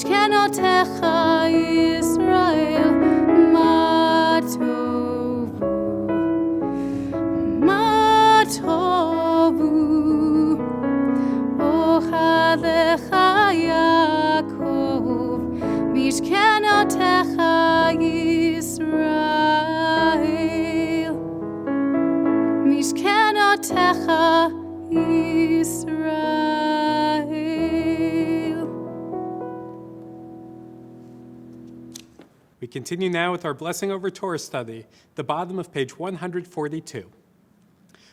משכנותיך ישראל, מה טובו, מה טובו, אוכל לך יעקב, משכנותיך ישראל, משכנותיך ישראל. We continue now with our blessing over Torah study, the bottom of page 142.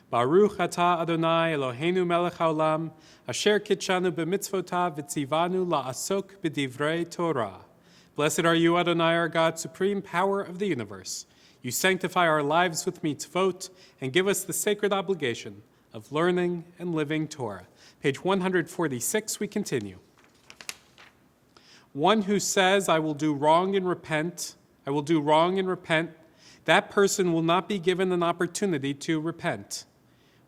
Baruch atah Adonai Eloheinu melech haolam, asher kitshanu b'mitzvotav v'tzivanu la'asok b'divrei Torah. Blessed are you, Adonai, our God, supreme power of the universe. You sanctify our lives with mitzvot and give us the sacred obligation of learning and living Torah. Page 146, we continue. One who says, I will do wrong and repent, that person will not be given an opportunity to repent.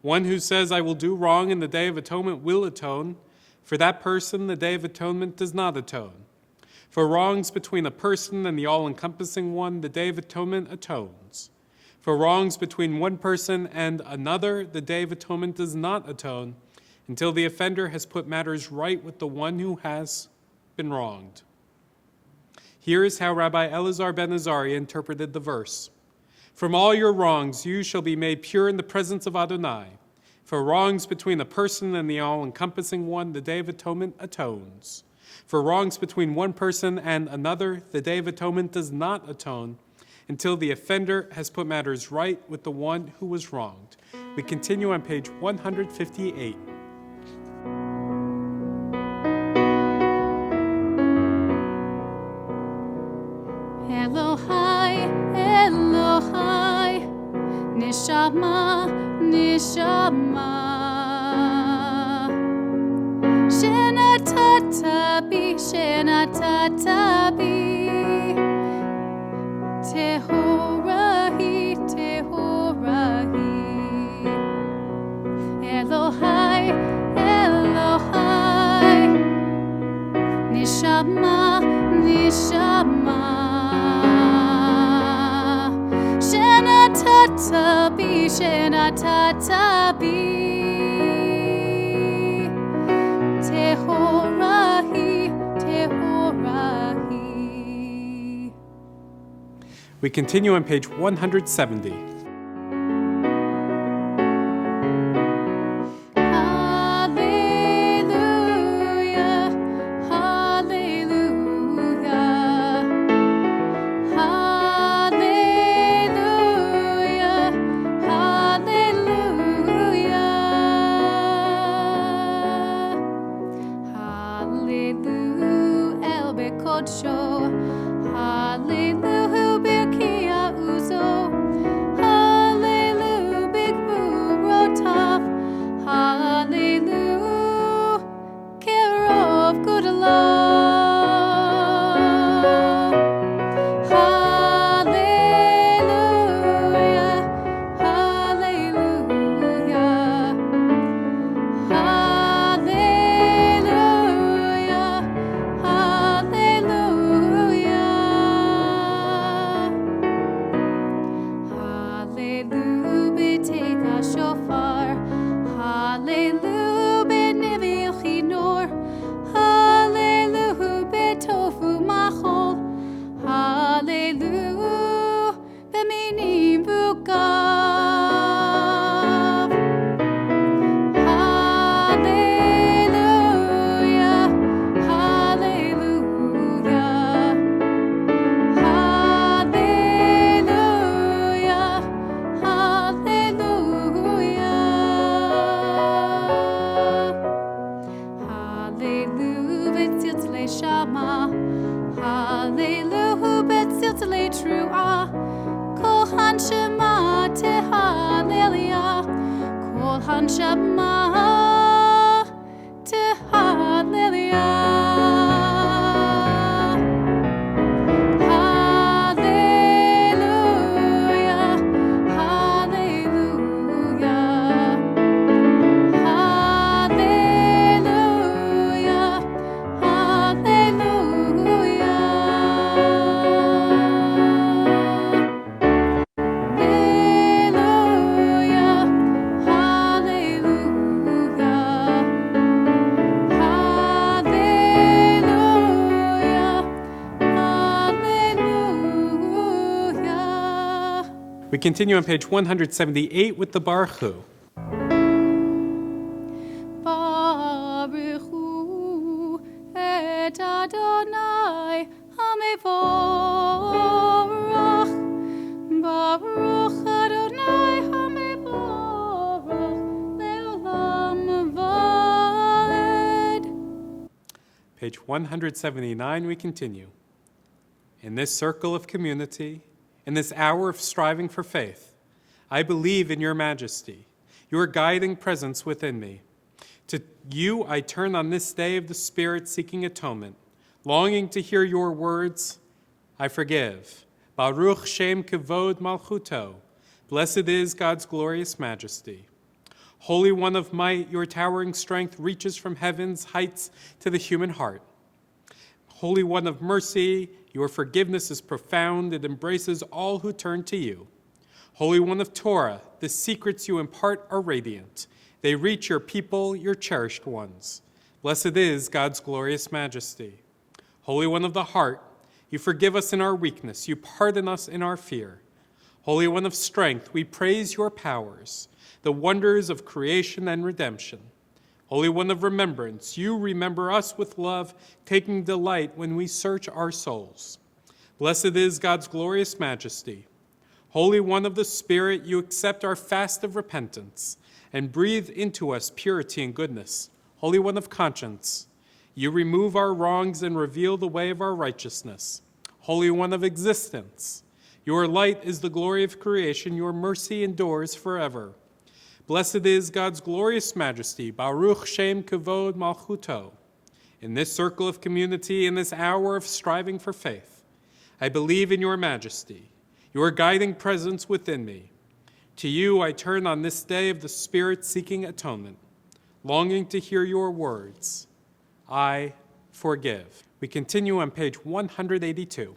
One who says, I will do wrong and the Day of Atonement will atone, for that person the Day of Atonement does not atone. For wrongs between a person and the all-encompassing one, the Day of Atonement atones. For wrongs between one person and another, the Day of Atonement does not atone, until the offender has put matters right with the one who has been wronged. Here is how Rabbi Elazar ben Azariah interpreted the verse. From all your wrongs you shall be made pure in the presence of Adonai. For wrongs between a person and the all-encompassing one, the Day of Atonement atones. For wrongs between one person and another, the Day of Atonement does not atone, until the offender has put matters right with the one who was wronged. We continue on page 158. Elohai, Elohai, Neshama, Neshama, Shenatata bi, Shenatata bi, Tehorahi, Tehorahi, Elohai, Elohai, Neshama, Neshama. Shenatatabi, Shenatatabi, Tehorahi, Tehorahi. We continue on page 170. We continue on page 178 with the Baruch Hu. Baruch Hu et Adonai HaMevorach. Baruch Adonai HaMevorach le'olam va'ed. Page 179, we continue. In this circle of community, in this hour of striving for faith, I believe in your majesty, your guiding presence within me. To you I turn on this day of the Spirit seeking atonement, longing to hear your words, I forgive. Baruch Shem Kavod Malchuto. Blessed is God's glorious majesty. Holy One of might, your towering strength reaches from heaven's heights to the human heart. Holy One of mercy, your forgiveness is profound. It embraces all who turn to you. Holy One of Torah, the secrets you impart are radiant. They reach your people, your cherished ones. Blessed is God's glorious majesty. Holy One of the heart, you forgive us in our weakness. You pardon us in our fear. Holy One of strength, we praise your powers, the wonders of creation and redemption. Holy One of remembrance, you remember us with love, taking delight when we search our souls. Blessed is God's glorious majesty. Holy One of the Spirit, you accept our fast of repentance and breathe into us purity and goodness. Holy One of conscience, you remove our wrongs and reveal the way of our righteousness. Holy One of existence, your light is the glory of creation, your mercy endures forever. Blessed is God's glorious majesty, Baruch Shem Kavod Malchuto. In this circle of community, in this hour of striving for faith, I believe in your majesty, your guiding presence within me. To you I turn on this day of the Spirit seeking atonement, longing to hear your words. I forgive. We continue on page 182.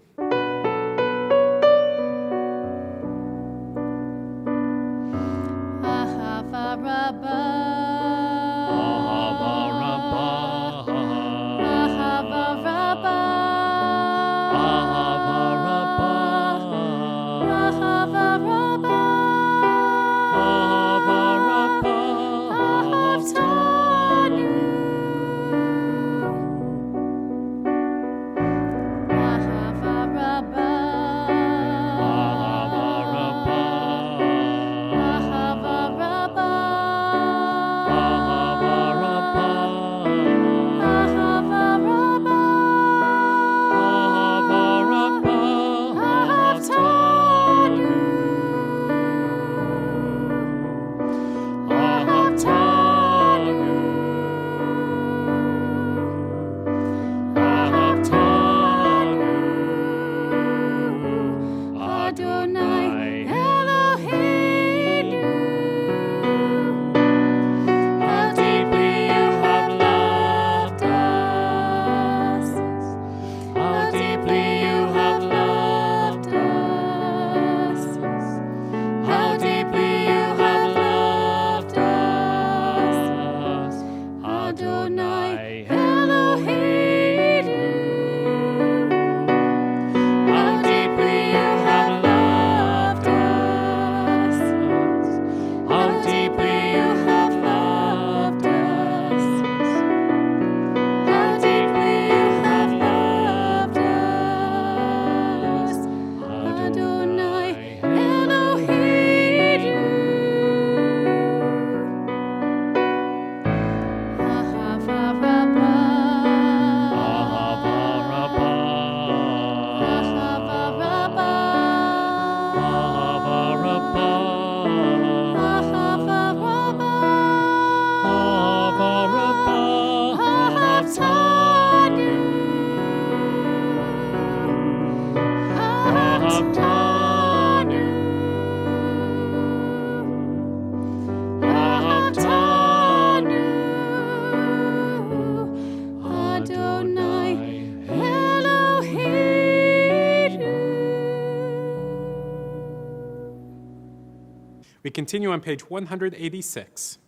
We continue on page 186.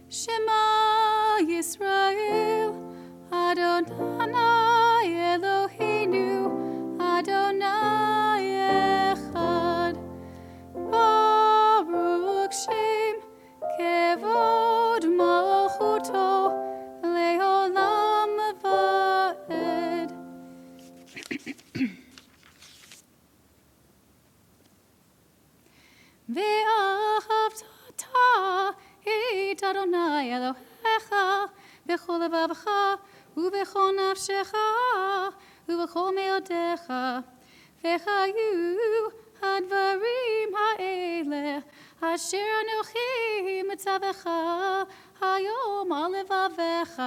Shema Yisrael, Adonai Eloheinu, Adonai Echad. ואהבת את אדוני אלוהיך בכל לבבך ובכל נפשך ובכל מאודיך, וחיו הדברים האלה אשר אנוכי מצווך היום על לבביך,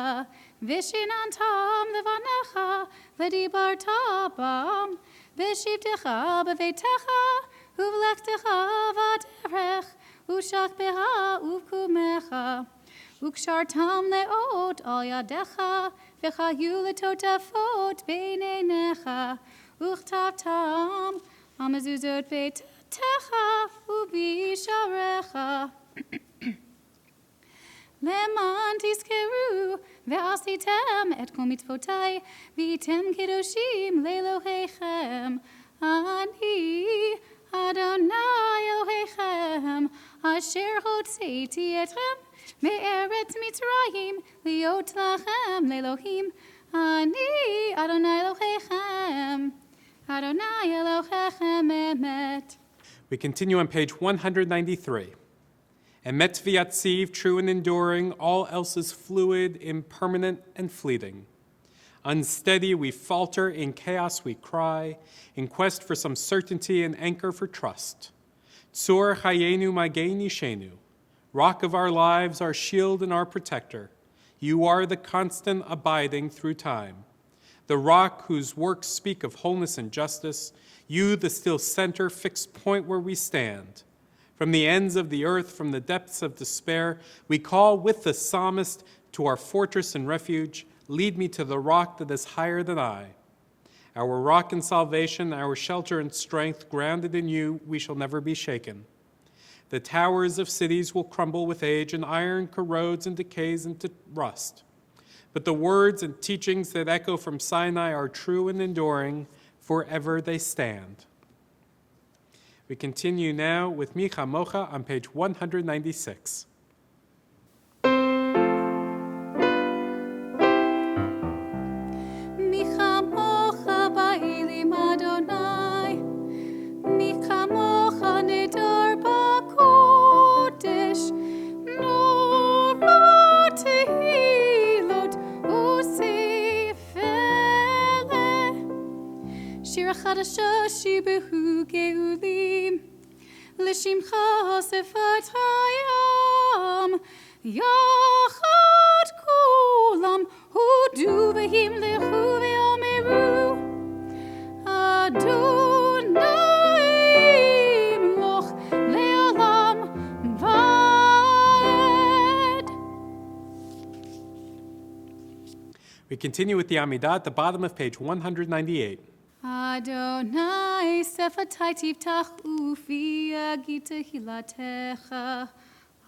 ושיננתם לבניך ודיברת בם בשבתך בביתך ובלכתך בדרך ושכבך ובקומך, וקשרתם לאות על ידיך, וחיו לטוטפות בין עיניך, וכתבתם על מזוזות ביתך ובשעריך. למען תזכרו ועשיתם את כל מצוותי, והייתם קדושים לאלוהיכם. אני אדוני אלוהיכם, אשר הוצאתי אתכם מארץ מצרים להיות לכם לאלוהים. אני אדוני אלוהיכם, אדוני אלוהיכם אמת. We continue on page 193. Emet v'yatziv, true and enduring, all else is fluid, impermanent, and fleeting. Unsteady, we falter, in chaos we cry, in quest for some certainty and anchor for trust. Tzur chayenu mageni shenu, rock of our lives, our shield and our protector. You are the constant abiding through time. The rock whose works speak of wholeness and justice, you the still center, fixed point where we stand. From the ends of the earth, from the depths of despair, we call with the psalmist to our fortress and refuge. Lead me to the rock that is higher than I. Our rock and salvation, our shelter and strength, grounded in you, we shall never be shaken. The towers of cities will crumble with age, and iron corrodes and decays into rust. But the words and teachings that echo from Sinai are true and enduring, forever they stand. We continue now with Mi Chamocha on page 196. חדשה שיבחו גאולים, לשמך שפת הים, יחד כולם הודו והמלכו ואמרו, אדוני ימלוך לעולם ועד. We continue with the Amidah at the bottom of page 198. Adonai sefatai tiftach ufi agi tehillatech.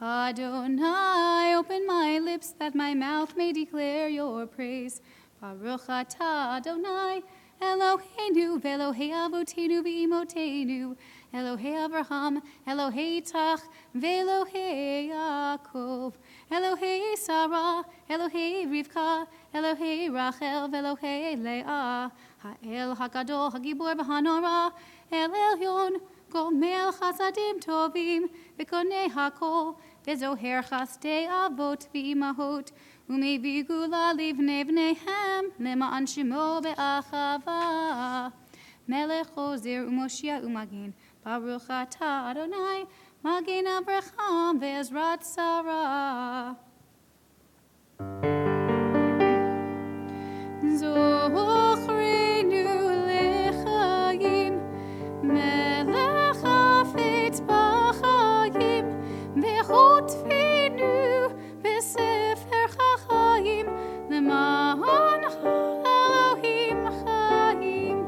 Adonai, open my lips that my mouth may declare your praise. Baruch atah Adonai, Eloheinu ve'Elohei avotenu ve'imotenu, Elohei Avraham, Elohei Yitzchak, ve'Elohei Yaakov, Elohei Sarah, Elohei Rivka, Elohei Rachel, ve'Elohei Leah, Ha'el HaGadol, HaGibor v'Hanora, El Elyon, Gomel Chasadim Tovim, V'konei HaKol, V'zoher Chasdei Avot v'Imahot, U'mei Gula livnei v'neihem, Lema'an Shemo be'achava, Melech Ozer u'Moshia u'Magin, Baruch atah Adonai, Magin Avraham ve'Ezrat Sarah. Zochrenu lechayim, Melech hafetz b'chayim, v'chotfenu b'sefer chachayim, Lema'an Elohim chayim,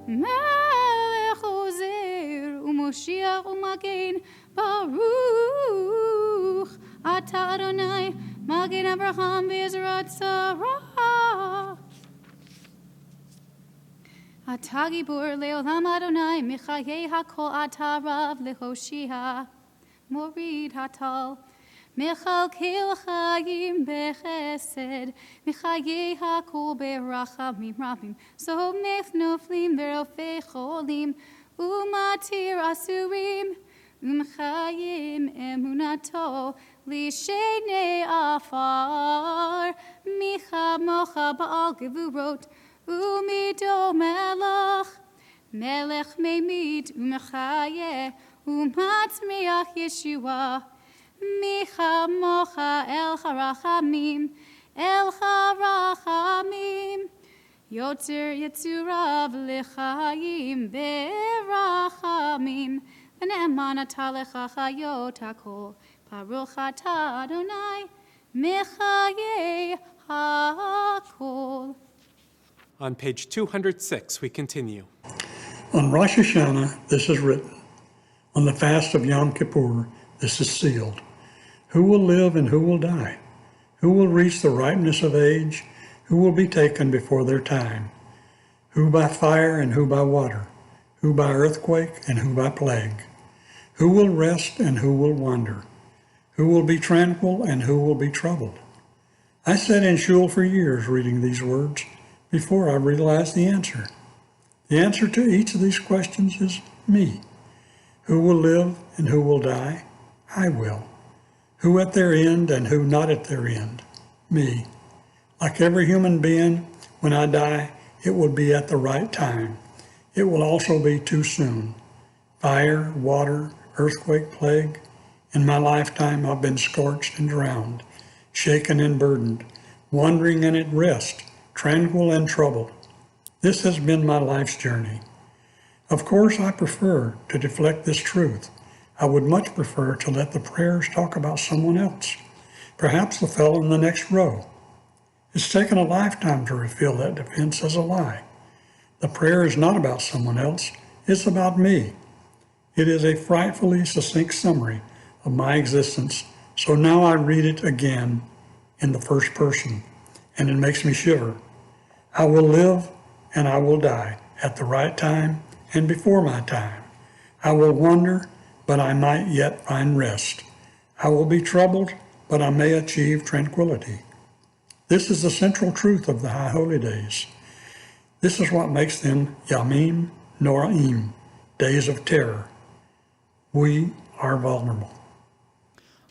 Melech Ozer u'Moshiach u'Magin, Baruch atah Adonai, Magin Avraham ve'Ezrat Sarah. Atah Gibor le'olam Adonai, Michayei hakol atah Rav lehoshia, Morid hatal, מחלקי לחיים בחסד, מחיי הכל ברחמים רבים, סומך נופלים ורופא חולים, ומתיר אסורים, ומחיים אמונתו לשני עפר, מי כמוך בעל גבורות, ומידו מלך ממית ומחיה, ומצמיח ישועה, מי כמוך אל הרחמים, יוצר יצוריו לחיים ברחמים, ונאמן אתה לך חיות הכל, ברוך אתה אדוני, מחיי הכל. On page 206, we continue. On Rosh Hashanah, this is written. On the fast of Yom Kippur, this is sealed. Who will live and who will die? Who will reach the ripeness of age? Who will be taken before their time? Who by fire and who by water? Who by earthquake and who by plague? Who will rest and who will wander? Who will be tranquil and who will be troubled? I sat in shul for years reading these words before I realized the answer. The answer to each of these questions is me. Who will live and who will die? I will. Who at their end and who not at their end? Me. Like every human being, when I die, it will be at the right time. It will also be too soon. Fire, water, earthquake, plague. In my lifetime, I've been scorched and drowned, shaken and burdened, wandering and at rest, tranquil and troubled. This has been my life's journey. Of course, I prefer to deflect this truth. I would much prefer to let the prayers talk about someone else, perhaps the fellow in the next row. It's taken a lifetime to reveal that defense as a lie. The prayer is not about someone else, it's about me. It is a frightfully succinct summary of my existence, so now I read it again in the first person, and it makes me shiver. I will live and I will die at the right time and before my time. I will wander, but I might yet find rest. I will be troubled, but I may achieve tranquility. This is the central truth of the High Holy Days. This is what makes them Yamim Noraim, days of terror. We are vulnerable.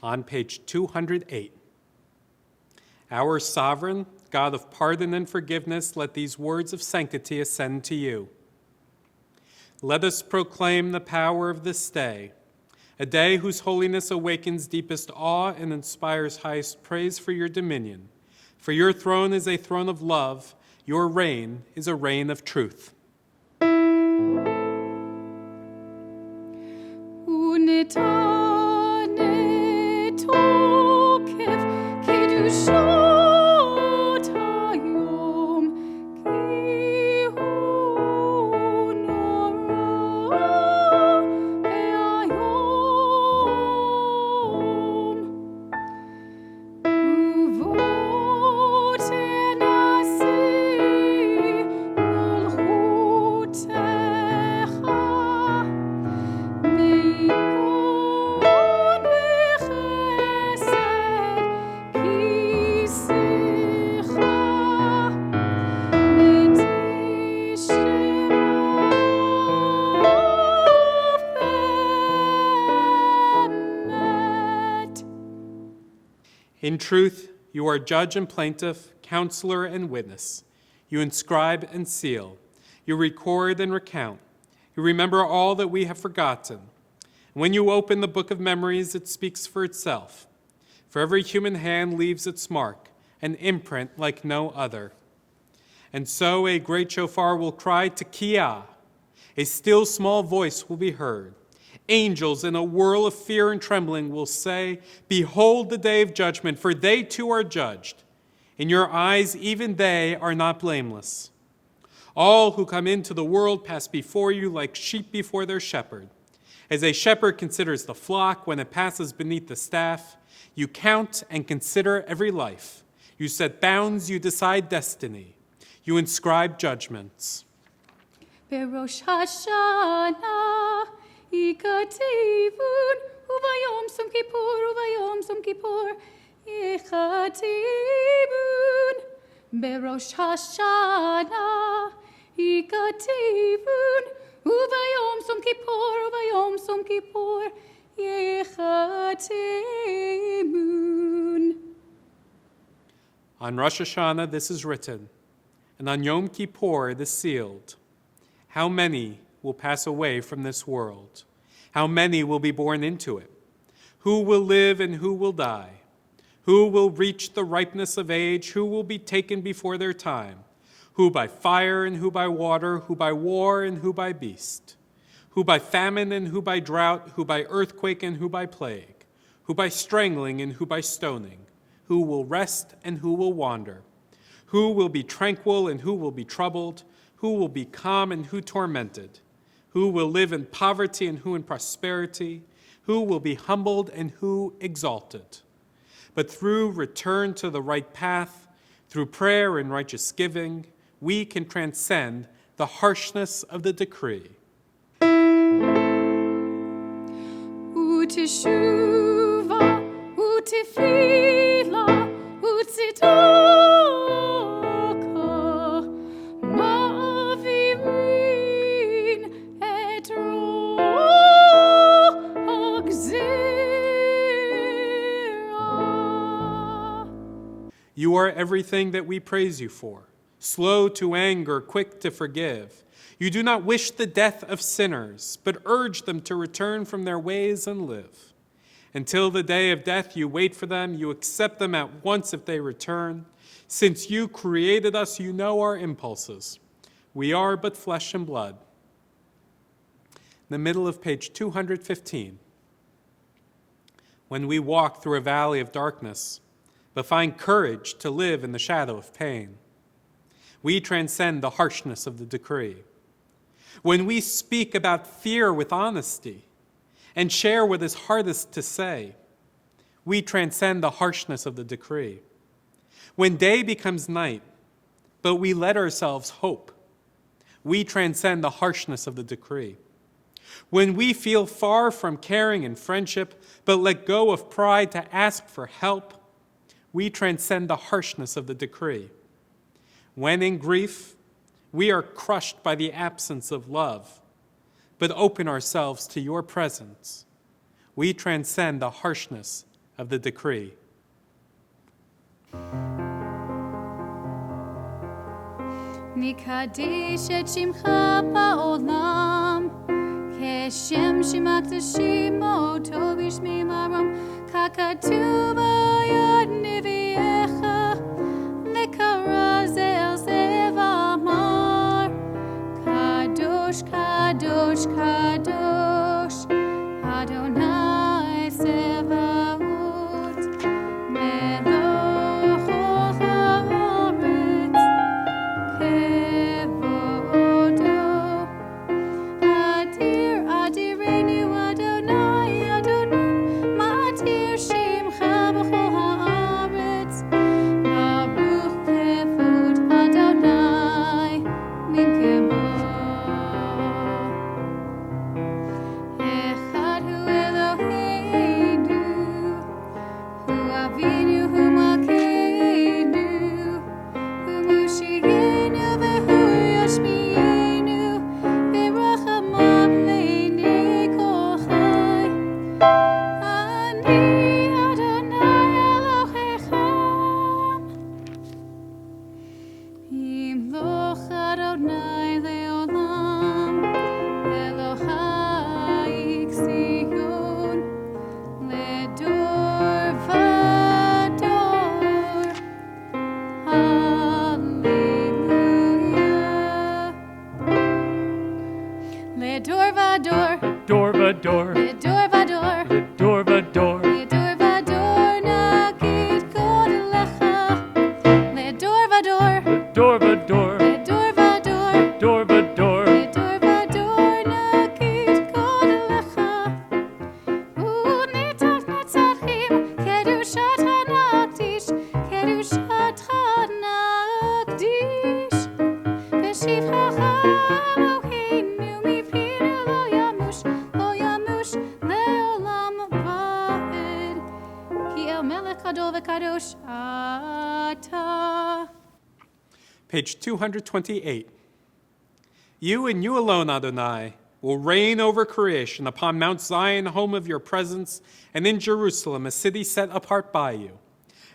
On page 208. Our sovereign, God of pardon and forgiveness, let these words of sanctity ascend to you. Let us proclaim the power of this day, a day whose holiness awakens deepest awe and inspires highest praise for your dominion. For your throne is a throne of love, your reign is a reign of truth. In truth, you are judge and plaintiff, counselor and witness. You inscribe and seal. You record and recount. You remember all that we have forgotten. When you open the book of memories, it speaks for itself. For every human hand leaves its mark, an imprint like no other. And so a great shofar will cry Tekiah. A still small voice will be heard. Angels in a whirl of fear and trembling will say, behold the day of judgment, for they too are judged. In your eyes, even they are not blameless. All who come into the world pass before you like sheep before their shepherd. As a shepherd considers the flock when it passes beneath the staff, you count and consider every life. You set bounds, you decide destiny. You inscribe judgments. Berosh Hashanah, Ikativun Uvayom Sum Kippur, Yechatibun, Berosh Hashanah, Yechatibun, Uvayom Sum Kippur, Yechatibun. On Rosh Hashanah this is written, and on Yom Kippur this sealed. How many will pass away from this world? How many will be born into it? Who will live and who will die? Who will reach the ripeness of age? Who will be taken before their time? Who by fire and who by water? Who by war and who by beast? Who by famine and who by drought? Who by earthquake and who by plague? Who by strangling and who by stoning? Who will rest and who will wander? Who will be tranquil and who will be troubled? Who will be calm and who tormented? Who will live in poverty and who in prosperity? Who will be humbled and who exalted? But through return to the right path, through prayer and righteous giving, we can transcend the harshness of the decree. Uteshuva, utefila, utzitoka, ma'avirin et roh agzira. You are everything that we praise you for, slow to anger, quick to forgive. You do not wish the death of sinners, but urge them to return from their ways and live. Until the day of death, you wait for them. You accept them at once if they return. Since you created us, you know our impulses. We are but flesh and blood. In the middle of page 215, when we walk through a valley of darkness, but find courage to live in the shadow of pain, we transcend the harshness of the decree. When we speak about fear with honesty and share what is hardest to say, we transcend the harshness of the decree. When day becomes night, but we let ourselves hope, we transcend the harshness of the decree. When we feel far from caring and friendship, but let go of pride to ask for help, we transcend the harshness of the decree. When in grief, we are crushed by the absence of love, but open ourselves to your presence, we transcend the harshness of the decree. Nikadesh et shimcha ba'olam, keshem shemakdashim oto b'shmi marom, kakatuv yad neviecha, lekarazeh zevamar, kadosh, kadosh, kadosh, Adonai Sevaot, Melech haaretz, kevodo. Adir, adirenu Adonai, Adonai, ma'atir shimcha b'chol haaretz, baruch kevod Adonai min kemo. Echad hu Eloheinu, hu Avinu, hu Malkeinu, hu Moshienu v'hu Yoshmienu, b'rachamav le'nei kol chai. Ani Adonai Elohechem, Yimloch Adonai le'olam, Elohai Sion, Ledor Vador, Hallelujah. Ledor Vador, Dorvador, Ledor Vador, Dorvador, Ledor Vador, Nagid Godelecha. Ledor Vador, Dorvador, Ledor Vador, Dorvador, Ledor Vador, Nagid Godelecha. Unitach Netzachim, Kedushat HaNakdish, Kedushat HaNakdish. V'shivchacha Eloheinu mipinu lo yamush le'olam Gadol v'kadosh ata. Page 228. You and you alone, Adonai, will reign over creation upon Mount Zion, home of your presence, and in Jerusalem, a city set apart by you.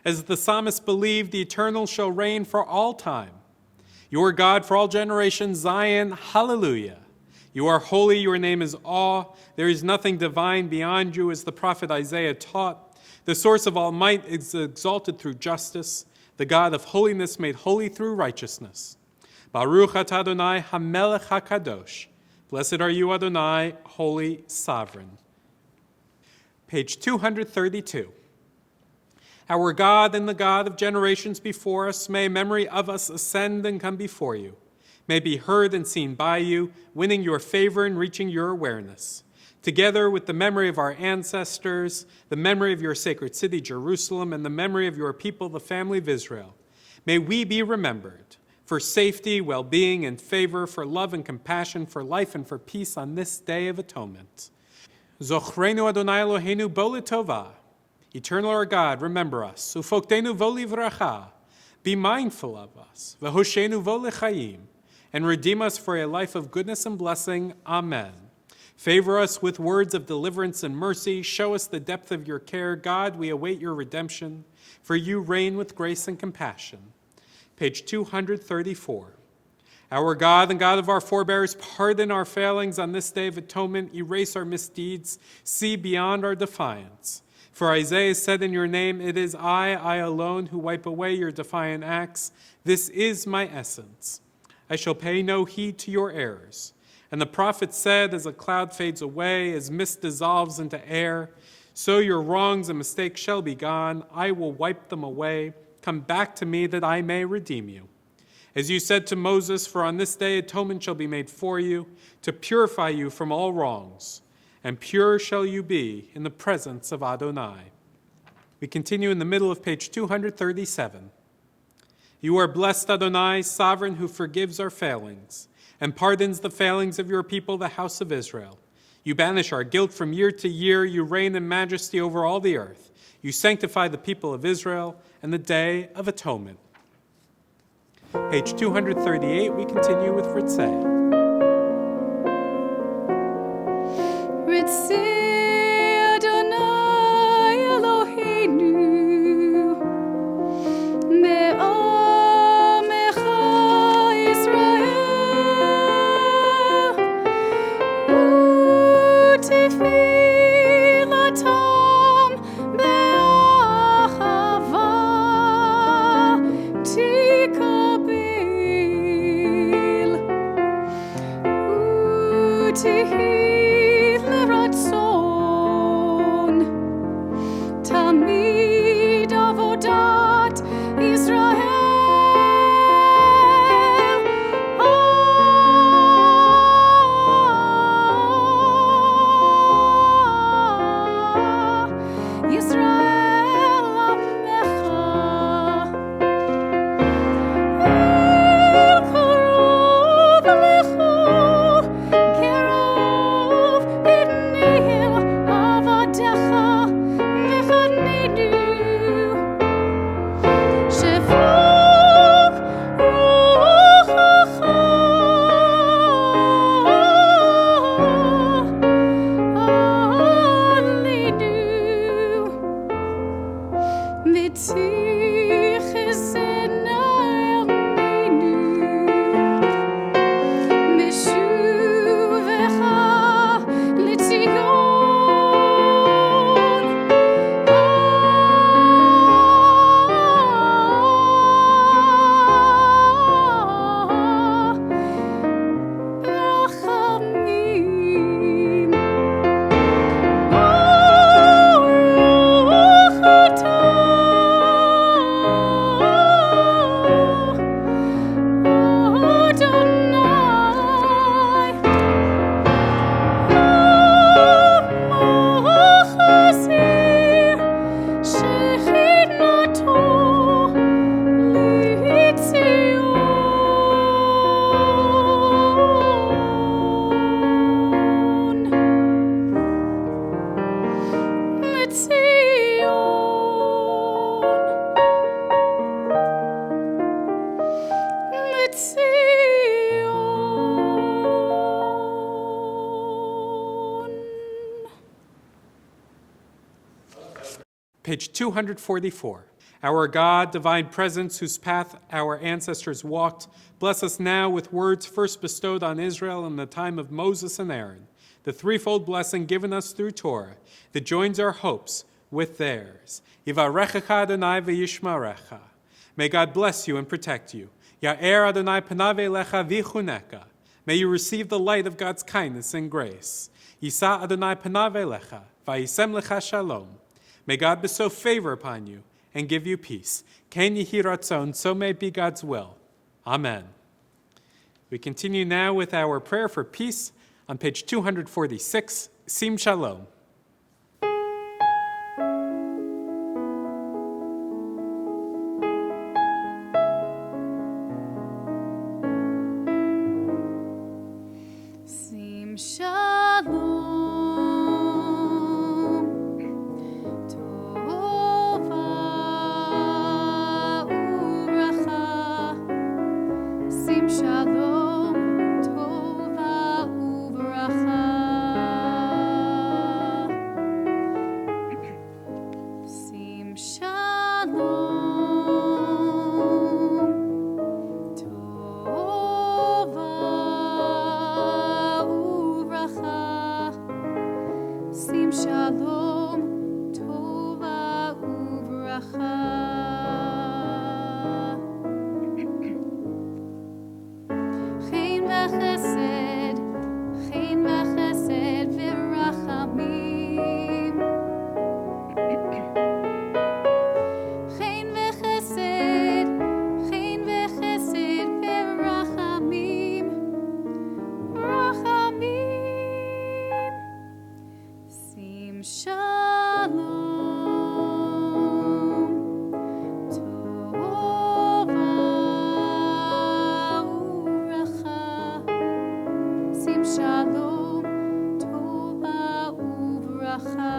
As the psalmist believed, the eternal shall reign for all time. You are God for all generations, Zion, hallelujah. You are holy, your name is awe. There is nothing divine beyond you, as the prophet Isaiah taught. The source of all might is exalted through justice, the God of holiness made holy through righteousness. Baruch atah Adonai hamelech hakadosh. Blessed are you, Adonai, holy sovereign. Page 232. Our God and the God of generations before us, may memory of us ascend and come before you, may be heard and seen by you, winning your favor and reaching your awareness. Together with the memory of our ancestors, the memory of your sacred city, Jerusalem, and the memory of your people, the family of Israel, may we be remembered for safety, well-being, and favor, for love and compassion, for life and for peace on this day of atonement. Zochrenu Adonai Eloheinu bo l'tova. Eternal our God, remember us. Ufoktenu vo livracha. Be mindful of us. V'hoshenu vo l'chaim. And redeem us for a life of goodness and blessing. Amen. Favor us with words of deliverance and mercy. Show us the depth of your care. God, we await your redemption, for you reign with grace and compassion. Page 234. Our God and God of our forebears, pardon our failings on this day of atonement, erase our misdeeds, see beyond our defiance. For Isaiah said in your name, it is I alone, who wipe away your defiant acts. This is my essence. I shall pay no heed to your errors. And the prophet said, as a cloud fades away, as mist dissolves into air, so your wrongs and mistakes shall be gone. I will wipe them away. Come back to me that I may redeem you. As you said to Moses, for on this day atonement shall be made for you, to purify you from all wrongs. And pure shall you be in the presence of Adonai. We continue in the middle of page 237. You are blessed, Adonai, sovereign, who forgives our failings and pardons the failings of your people, the house of Israel. You banish our guilt from year to year. You reign in majesty over all the earth. You sanctify the people of Israel and the day of atonement. Page 238, we continue with Ritzeh. Ritzeh Adonai Eloheinu me'amecha Yisrael u'tefilatam be'achava tikabil u'tihi Tamid avodat Israel. Yisrael Amecha. El Korov Lecho Kerov B'nei Page 244. Our God, divine presence, whose path our ancestors walked, bless us now with words first bestowed on Israel in the time of Moses and Aaron, the threefold blessing given us through Torah that joins our hopes with theirs. Yivarechecha Adonai v'yishmarecha. May God bless you and protect you. Ya'er Adonai panav elecha v'chuneka. May you receive the light of God's kindness and grace. Yisa Adonai panav elecha v'yisem lecha shalom. May God bestow favor upon you and give you peace. Ken yehi ratzon, so may it be God's will. Amen. We continue now with our prayer for peace on page 246, Sim Shalom. Sim Shalom. Shalom, tova uvracha. Sim shalom, tova uvracha. Sim shalom, tova uvracha. Chesed, Chaim v'chesed v'rachamim. Chaim v'chesed v'rachamim. Rachamim. Sim shalom. Tova uvracha. Sim shalom, tova uvracha.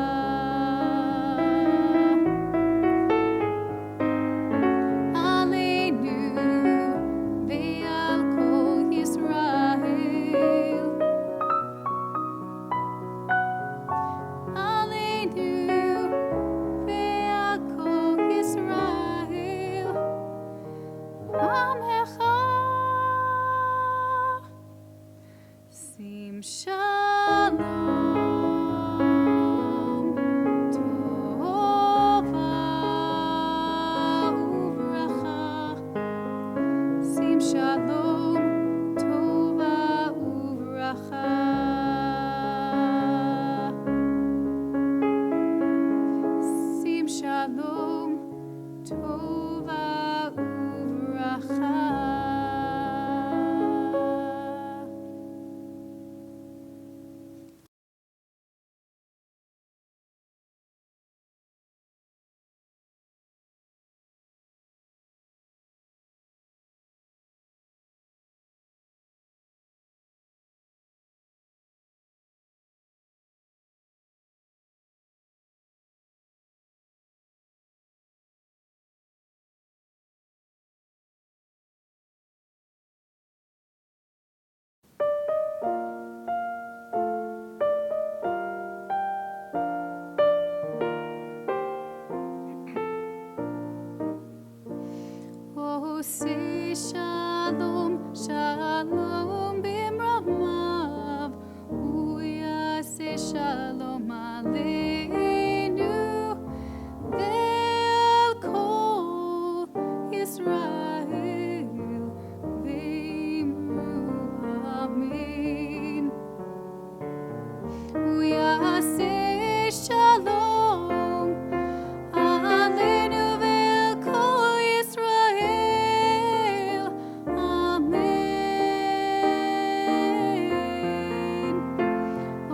Aleinu ve'al kol Yisrael. Aleinu ve'al kol Yisrael. Amecha. Sim shalom, tova uvracha. Sim shalom, tova uvracha. Sim shalom, tova uvracha. Say shalom, shalom bimramav. Uyase shalom aleinu ve'al kol Yisrael ve'imru amen. Uyase shalom aleinu ve'al kol Yisrael. Amen.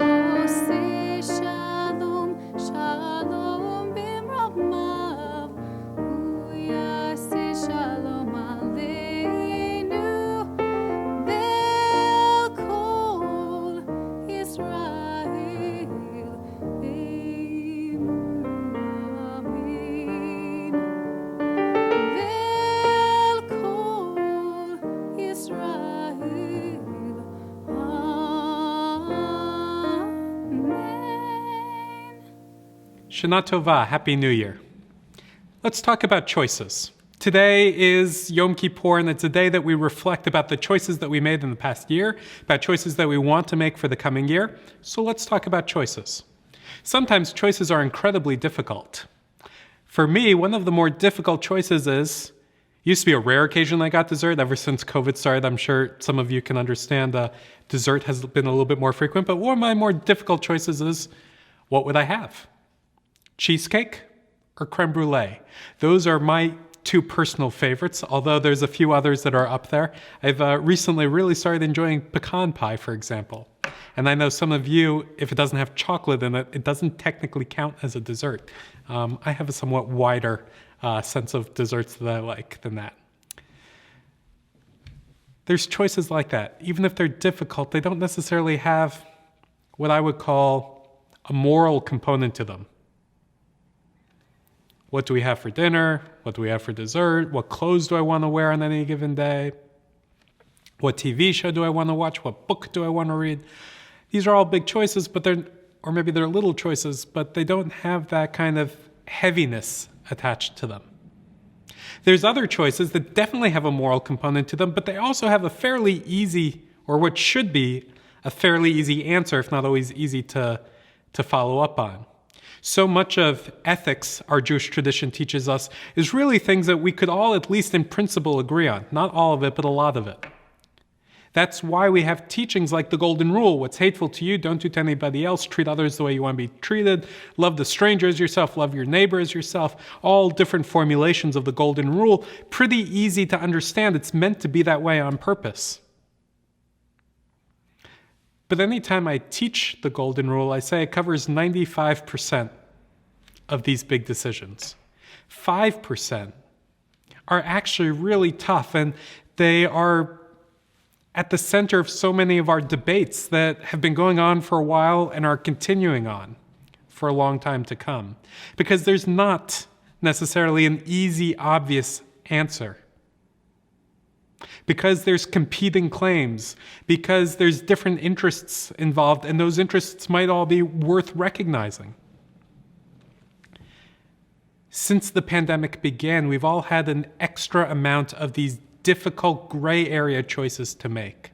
Oh, say shalom, shalom bimramav. Uyase shalom aleinu ve'al kol Yisrael Shana Tova, Happy New Year. Let's talk about choices. Today is Yom Kippur, and it's a day that we reflect about the choices that we made in the past year, about choices that we want to make for the coming year. So let's talk about choices. Sometimes choices are incredibly difficult. For me, one of the more difficult choices is, used to be a rare occasion I got dessert. Ever since COVID started, I'm sure some of you can understand dessert has been a little bit more frequent, but one of my more difficult choices is, what would I have? Cheesecake or creme brulee? Those are my two personal favorites, although there's a few others that are up there. I've recently really started enjoying pecan pie, for example. And I know some of you, if it doesn't have chocolate in it, it doesn't technically count as a dessert. I have a somewhat wider sense of desserts that I like than that. There's choices like that. Even if they're difficult, they don't necessarily have what I would call a moral component to them. What do we have for dinner? What do we have for dessert? What clothes do I want to wear on any given day? What TV show do I want to watch? What book do I want to read? These are all big choices, or maybe they're little choices, but they don't have that kind of heaviness attached to them. There's other choices that definitely have a moral component to them, but they also have a fairly easy, or what should be a fairly easy answer, if not always easy to follow up on. So much of ethics, our Jewish tradition teaches us, is really things that we could all, at least in principle, agree on. Not all of it, but a lot of it. That's why we have teachings like the Golden Rule. What's hateful to you, don't do to anybody else. Treat others the way you want to be treated. Love the stranger as yourself. Love your neighbor as yourself. All different formulations of the Golden Rule. Pretty easy to understand. It's meant to be that way on purpose. But anytime I teach the Golden Rule, I say it covers 95% of these big decisions. 5% are actually really tough, and they are at the center of so many of our debates that have been going on for a while and are continuing on for a long time to come. Because there's not necessarily an easy, obvious answer. Because there's competing claims, because there's different interests involved, and those interests might all be worth recognizing. Since the pandemic began, we've all had an extra amount of these difficult gray area choices to make.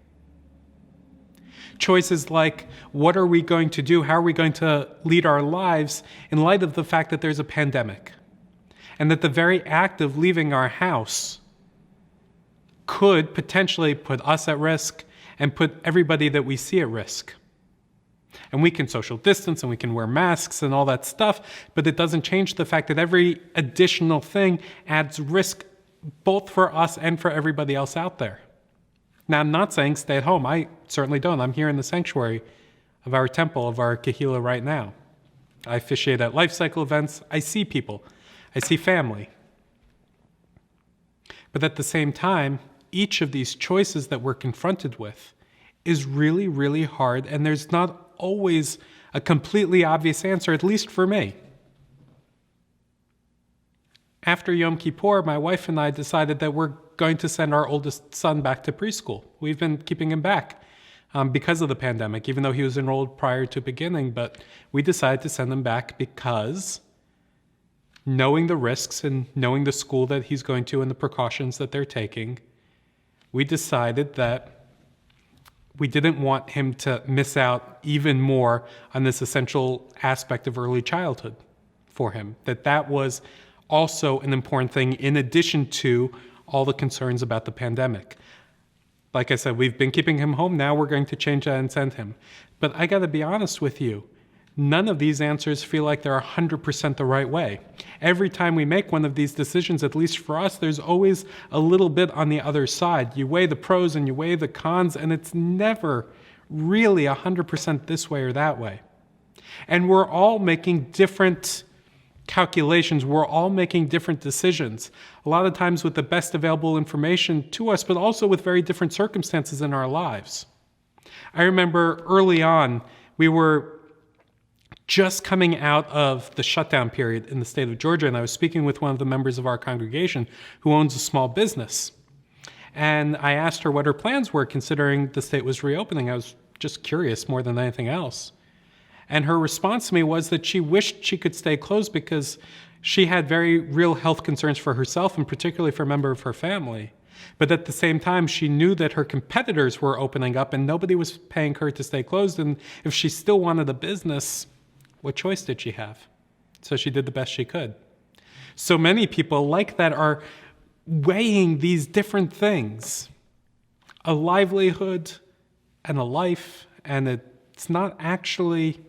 Choices like, what are we going to do? How are we going to lead our lives in light of the fact that there's a pandemic? And that the very act of leaving our house could potentially put us at risk and put everybody that we see at risk. And we can social distance and we can wear masks and all that stuff, but it doesn't change the fact that every additional thing adds risk both for us and for everybody else out there. Now, I'm not saying stay at home. I certainly don't. I'm here in the sanctuary of our temple, of our Kehillat right now. I officiate at life cycle events. I see people. I see family. But at the same time, each of these choices that we're confronted with is really, really hard, and there's not always a completely obvious answer, at least for me. After Yom Kippur, my wife and I decided that we're going to send our oldest son back to preschool. We've been keeping him back because of the pandemic, even though he was enrolled prior to beginning, but we decided to send him back because knowing the risks and knowing the school that he's going to and the precautions that they're taking, we decided that we didn't want him to miss out even more on this essential aspect of early childhood for him, that was also an important thing in addition to all the concerns about the pandemic. Like I said, we've been keeping him home. Now we're going to change that and send him. But I got to be honest with you. None of these answers feel like they're 100% the right way. Every time we make one of these decisions, at least for us, there's always a little bit on the other side. You weigh the pros and you weigh the cons, and it's never really 100% this way or that way. And we're all making different calculations. We're all making different decisions, a lot of times with the best available information to us, but also with very different circumstances in our lives. I remember early on, we were just coming out of the shutdown period in the state of Georgia, and I was speaking with one of the members of our congregation who owns a small business. And I asked her what her plans were considering the state was reopening. I was just curious more than anything else. And her response to me was that she wished she could stay closed because she had very real health concerns for herself and particularly for a member of her family. But at the same time, she knew that her competitors were opening up and nobody was paying her to stay closed. And if she still wanted a business, what choice did she have? So she did the best she could. So many people like that are weighing these different things, a livelihood and a life, and it's not actually,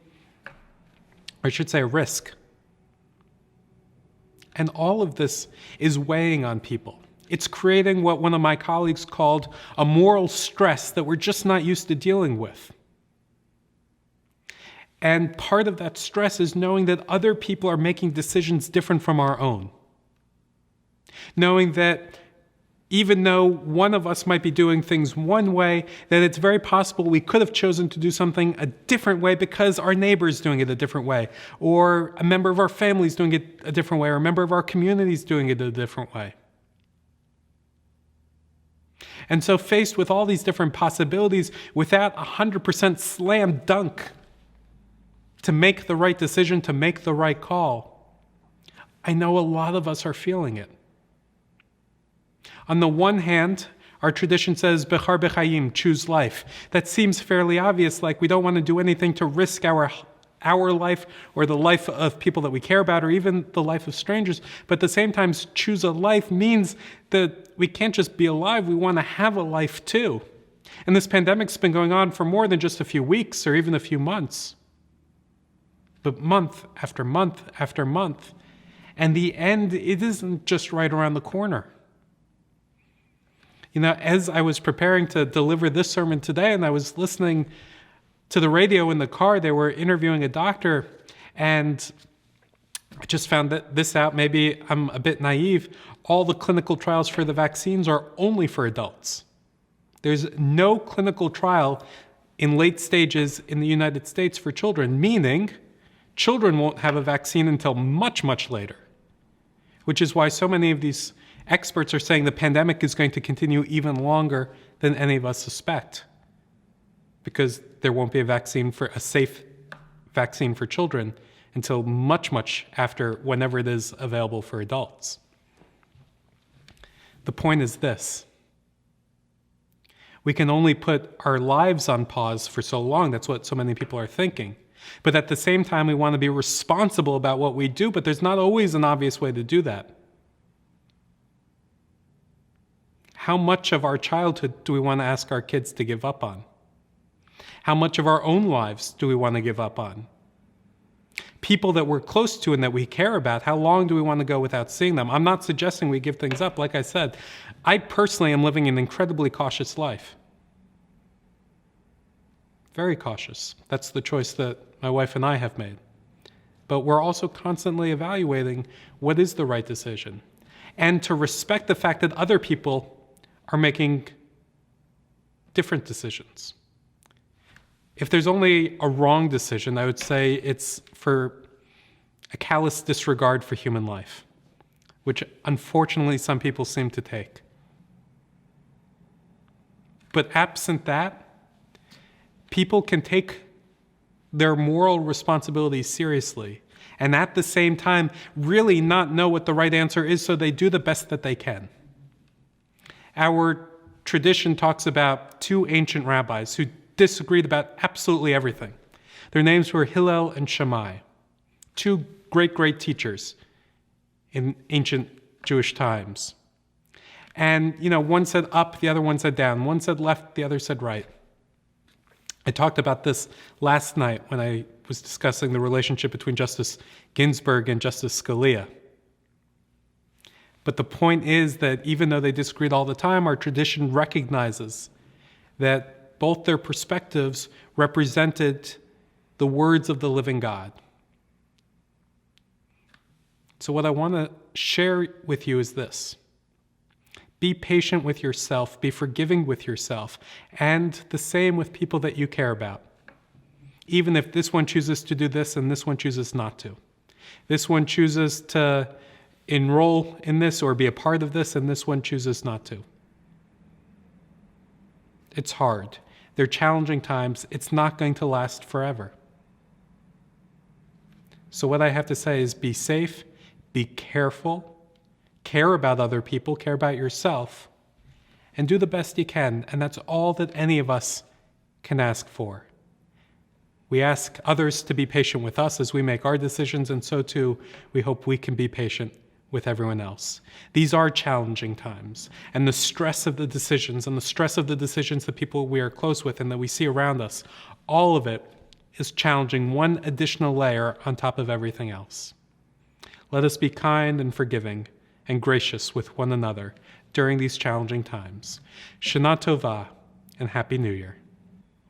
I should say, a risk. And all of this is weighing on people. It's creating what one of my colleagues called a moral stress that we're just not used to dealing with. And part of that stress is knowing that other people are making decisions different from our own. Knowing that even though one of us might be doing things one way, that it's very possible we could have chosen to do something a different way because our neighbor is doing it a different way, or a member of our family is doing it a different way, or a member of our community is doing it a different way. And so faced with all these different possibilities, without 100% slam dunk to make the right decision, to make the right call, I know a lot of us are feeling it. On the one hand, our tradition says, Bechar b'chayim, choose life. That seems fairly obvious, like we don't want to do anything to risk our life or the life of people that we care about or even the life of strangers. But at the same time, choose a life means that we can't just be alive, we want to have a life too. And this pandemic's been going on for more than just a few weeks or even a few months. But month after month after month. And the end, it isn't just right around the corner. You know, as I was preparing to deliver this sermon today and I was listening to the radio in the car, they were interviewing a doctor, and I just found this out. Maybe I'm a bit naive. All the clinical trials for the vaccines are only for adults. There's no clinical trial in late stages in the United States for children, meaning children won't have a vaccine until much, much later, which is why so many of these experts are saying the pandemic is going to continue even longer than any of us suspect, because there won't be a safe vaccine for children until much, much after whenever it is available for adults. The point is this. We can only put our lives on pause for so long. That's what so many people are thinking. But at the same time, we want to be responsible about what we do, but there's not always an obvious way to do that. How much of our childhood do we want to ask our kids to give up on? How much of our own lives do we want to give up on? People that we're close to and that we care about, how long do we want to go without seeing them? I'm not suggesting we give things up. Like I said, I personally am living an incredibly cautious life. Very cautious. That's the choice that my wife and I have made. But we're also constantly evaluating what is the right decision, and to respect the fact that other people are making different decisions. If there's only a wrong decision, I would say it's for a callous disregard for human life, which unfortunately some people seem to take. But absent that, people can take their moral responsibilities seriously and at the same time really not know what the right answer is, so they do the best that they can. Our tradition talks about two ancient rabbis who disagreed about absolutely everything. Their names were Hillel and Shammai, two great, great teachers in ancient Jewish times. And, one said up, the other one said down. One said left, the other said right. I talked about this last night when I was discussing the relationship between Justice Ginsburg and Justice Scalia. But the point is that even though they disagreed all the time, our tradition recognizes that both their perspectives represented the words of the living God. So what I want to share with you is this. Be patient with yourself, be forgiving with yourself, and the same with people that you care about. Even if this one chooses to do this and this one chooses not to. This one chooses to enroll in this or be a part of this, and this one chooses not to. It's hard. They're challenging times. It's not going to last forever. So what I have to say is be safe, be careful, care about other people, care about yourself, and do the best you can. And that's all that any of us can ask for. We ask others to be patient with us as we make our decisions, and so too, we hope we can be patient with everyone else. These are challenging times, and the stress of the decisions that people we are close with and that we see around us, all of it is challenging one additional layer on top of everything else. Let us be kind and forgiving and gracious with one another during these challenging times. Shana Tova and Happy New Year.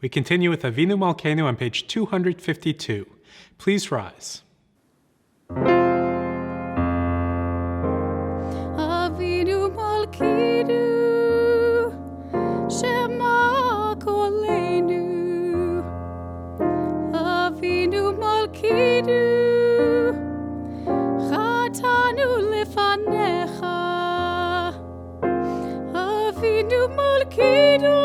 We continue with Avinu Malkeinu on page 252. Please rise. Avinu Malkeinu, Shema Koleinu. Avinu Malkeinu, Chatanu lefanecha. Avinu Malkeinu,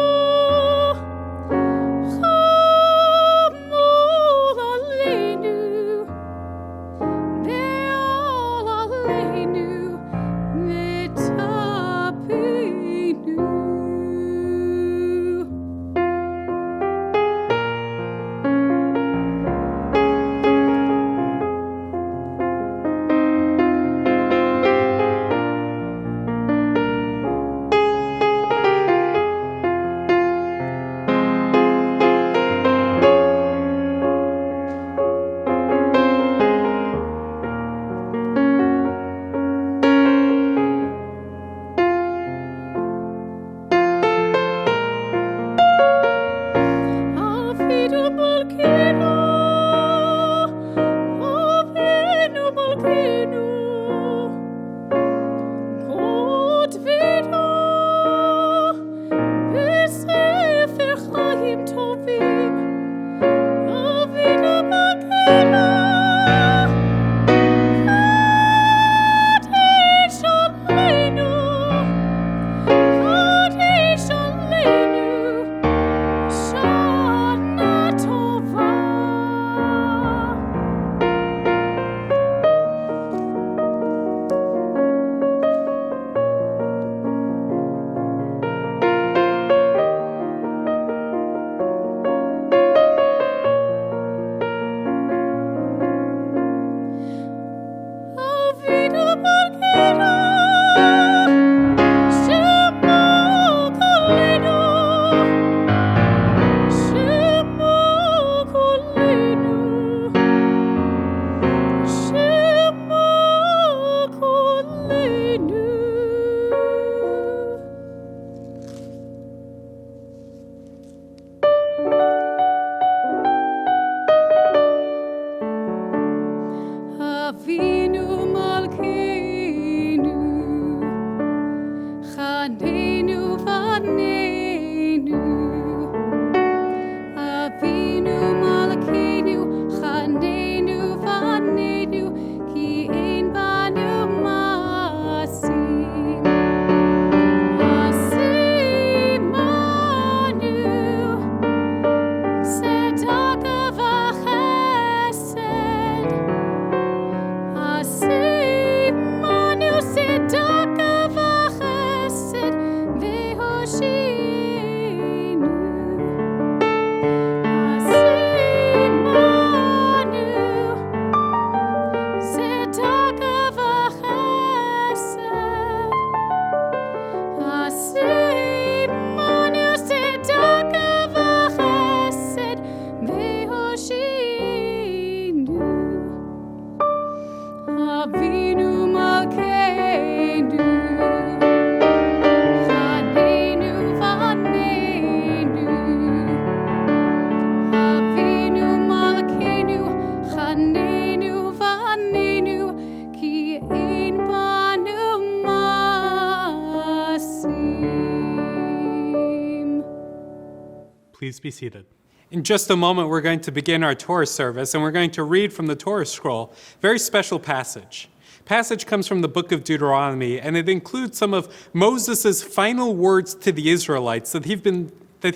Please be seated. In just a moment, we're going to begin our Torah service, and we're going to read from the Torah scroll, very special passage. Passage comes from the book of Deuteronomy, and it includes some of Moses' final words to the Israelites that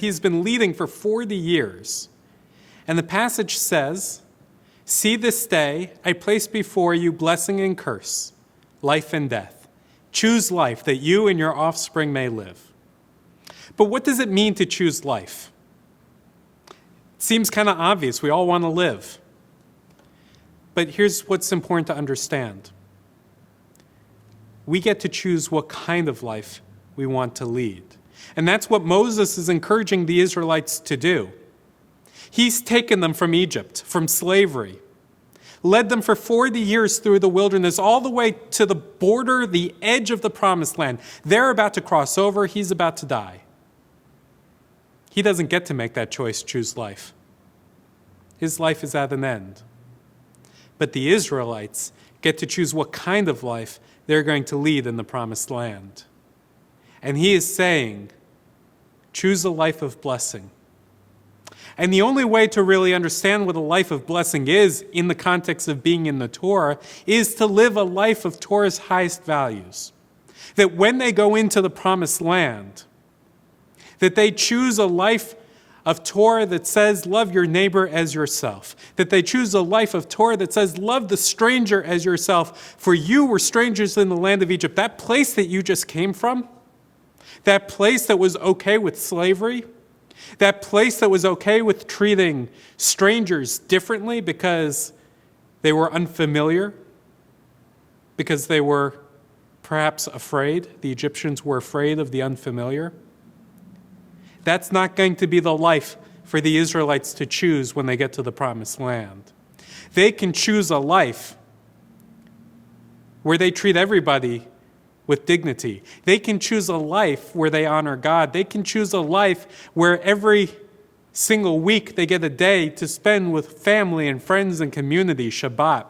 he's been leading for 40 years. And the passage says, See this day, I place before you blessing and curse, life and death. Choose life that you and your offspring may live. But what does it mean to choose life? It seems kind of obvious. We all want to live. But here's what's important to understand. We get to choose what kind of life we want to lead. And that's what Moses is encouraging the Israelites to do. He's taken them from Egypt, from slavery, led them for 40 years through the wilderness, all the way to the border, the edge of the promised land. They're about to cross over. He's about to die. He doesn't get to make that choice, choose life. His life is at an end. But the Israelites get to choose what kind of life they're going to lead in the promised land. And he is saying, choose a life of blessing. And the only way to really understand what a life of blessing is in the context of being in the Torah is to live a life of Torah's highest values. That when they go into the promised land, that they choose a life of Torah that says, love your neighbor as yourself. That they choose a life of Torah that says, love the stranger as yourself. For you were strangers in the land of Egypt. That place that you just came from, that place that was okay with slavery, that place that was okay with treating strangers differently because they were unfamiliar, because they were perhaps afraid. The Egyptians were afraid of the unfamiliar. That's not going to be the life for the Israelites to choose when they get to the promised land. They can choose a life where they treat everybody with dignity. They can choose a life where they honor God. They can choose a life where every single week they get a day to spend with family and friends and community, Shabbat,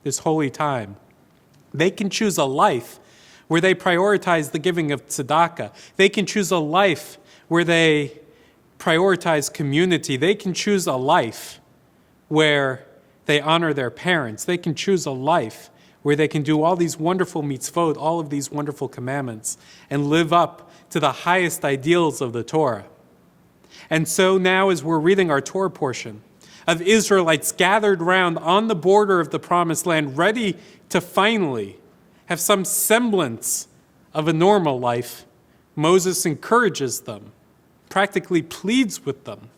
this holy time. They can choose a life where they prioritize the giving of tzedakah. They can choose a life where they prioritize community. They can choose a life where they honor their parents. They can choose a life where they can do all these wonderful mitzvot, all of these wonderful commandments, and live up to the highest ideals of the Torah. And so now, as we're reading our Torah portion of Israelites gathered round on the border of the promised land, ready to finally have some semblance of a normal life, Moses encourages them, practically pleads with them.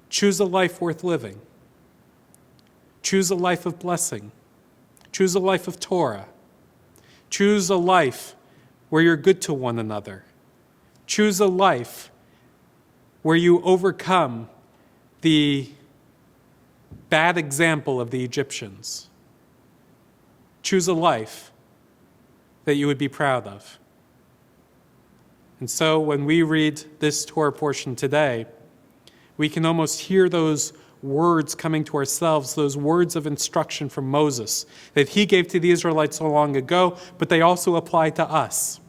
Choose a life worth living. Choose a life of blessing. Choose a life of Torah. Choose a life where you're good to one another. Choose a life where you overcome the bad example of the Egyptians. Choose a life that you would be proud of. And so when we read this Torah portion today, we can almost hear those words coming to ourselves, those words of instruction from Moses that he gave to the Israelites so long ago, but they also apply to us.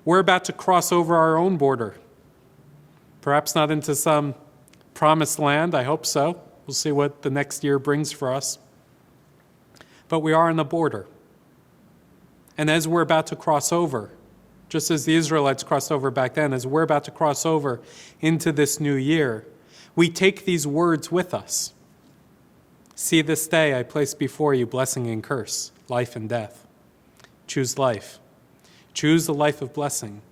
We're about to cross over our own border, perhaps not into some promised land, I hope so. We'll see what the next year brings for us. But we are on the border. And as we're about to cross over, just as the Israelites crossed over back then, as we're about to cross over into this new year, we take these words with us. See this day I place before you blessing and curse, life and death. Choose life. Choose the life of blessing.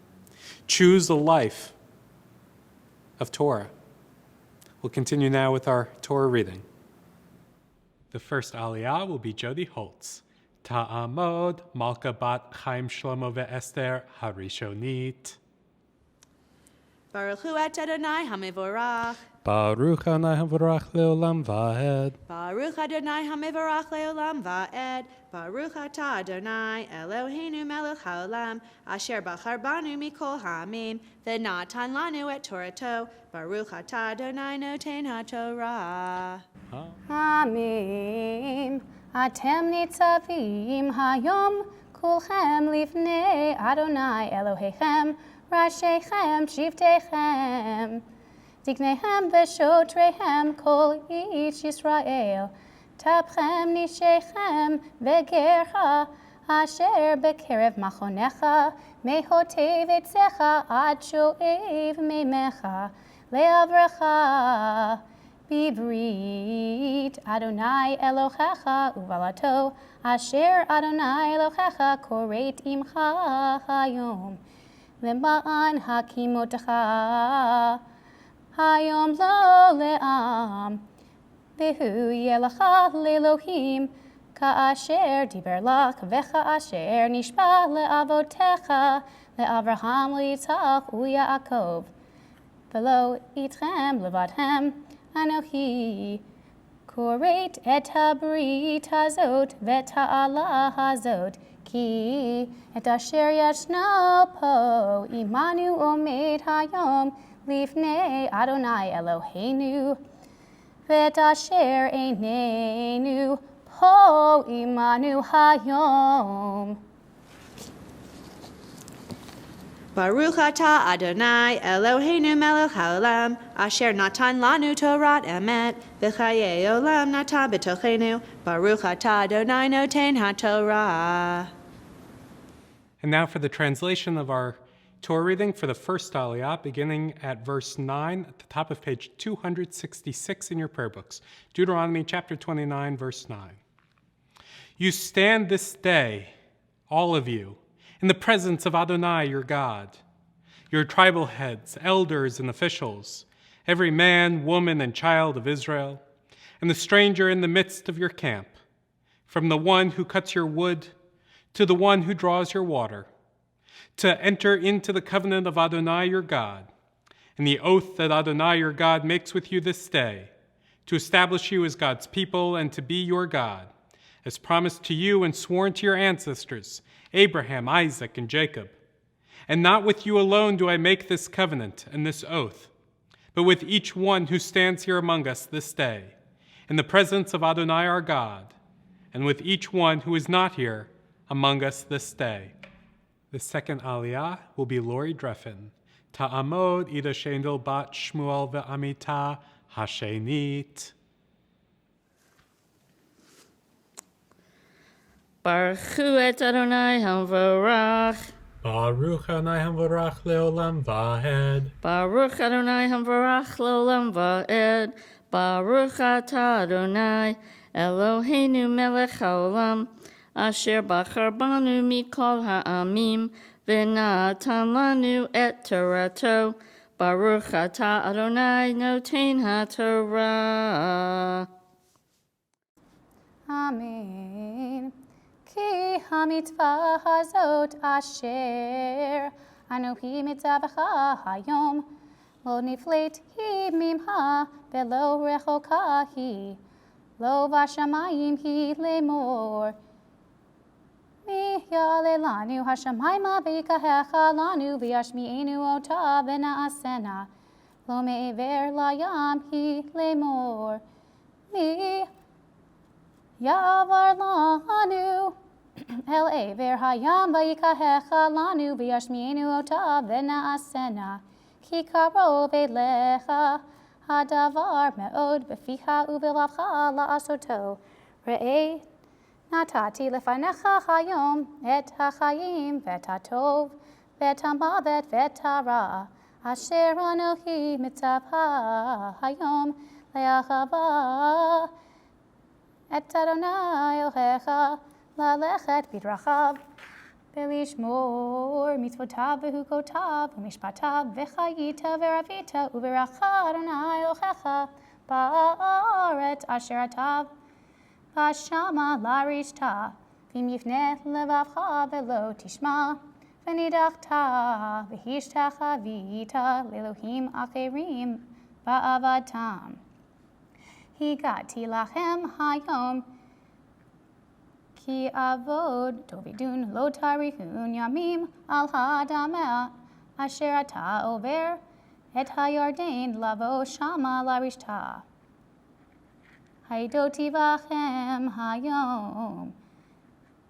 Choose the life of Torah. We'll continue now with our Torah reading. The first aliyah will be Jody Holtz. Ta'amod Malka bat Chaim Shlomo ve'Esther harishonit. Baruch hu et Adonai hamivorach. Baruch Adonai havarach leolam va'ed. Baruch Adonai hamivorach leolam va'ed. Baruch atah Adonai Eloheinu melech haolam asher bachar banu mikol ha'amim v'natan lanu et Torato. Baruch atah Adonai noten ha'Torah. Amim. Atem nitzavim hayom kulchem lifnei Adonai Elohechem Rashechem Shivtechem Ziknehem v'shotrehem kol ish Yisrael Tapchem nishechem v'gercha asher bekerev machonecha mehotev etzecha ad shoev meimecha leavrecha Bivrit Adonai Elohecha uvalato asher Adonai Elohecha koreit imcha hayom lema'an hakimotecha hayom lo le'am vehu yelecha le'elohim ka'asher diber lach ve'ka'asher nishba le'avotecha le'avraham le'yitzchak u'Yaakov velo itchem levadhem Anohi koreit et habrit hazot vet ha'ala hazot ki et asher yashno po imanu omed hayom lifnei Adonai Eloheinu vet asher einenu po imanu hayom. Baruch atah Adonai Eloheinu melech haolam asher natan lanu Torat emet v'chayei olam natan b'tochenu Baruch atah Adonai noten haTorah. And now for the translation of our Torah reading for the first Aliyah, beginning at verse 9 at the top of page 266 in your prayer books. Deuteronomy chapter 29, verse 9. You stand this day, all of you, in the presence of Adonai, your God, your tribal heads, elders, and officials, every man, woman, and child of Israel, and the stranger in the midst of your camp, from the one who cuts your wood to the one who draws your water, to enter into the covenant of Adonai, your God, and the oath that Adonai, your God, makes with you this day, to establish you as God's people and to be your God, as promised to you and sworn to your ancestors, Abraham, Isaac, and Jacob. And not with you alone do I make this covenant and this oath, but with each one who stands here among us this day, in the presence of Adonai our God, and with each one who is not here among us this day. The second Aliyah will be Lori Dreffin. Ta'amod Ida Shendel Bat Shmuel Ve'amita Hashenit. Baruch Hu et Adonai Hamvarach. Baruch Adonai Hamvarach Leolam Vahed. Baruch Adonai Hamvarach Leolam Vaed. Baruch Atah Adonai Eloheinu melech haolam asher bachar banu mikol ha'amim v'natan lanu et Torato. Baruch Atah Adonai noten haTorah. Amen. Ki hamitzvah hazot asher anohi mitzavecha hayom lo niflet hi mimha velo rechoka hi lo vashamayim hi lemor mi yale lanu hashamayma v'yikahecha lanu v'yashmi'enu ota v'na'asena lo me'ever layam hi lemor mi Yavar lanu el ever hayam v'yikahecha lanu v'yashmi'enu ota v'na'asena ki karov elecha hadavar me'od b'ficha u'b'lavcha la'asoto re'eh natati lefanecha hayom et hachayim v'et hatov v'et hamavet v'et hara asher anohi mitzavha hayom le'achava Et Adonai Elohecha lalechet bidrachav velishmor mitzvotav v'hukotav v'mishpatav v'chayita v'ravita uv'racha Adonai Elohecha ba'aret asher atav v'ashama larishta v'mifneh levavcha v'lo tishma v'nidachta v'hishtachavita l'Elohim acherim ba'avadtam. Higati lachem hayom ki avod tovidun lo tarihun yamim al hadamah asher ata over et hayardain lavo shama larishta. Haidoti vachem hayom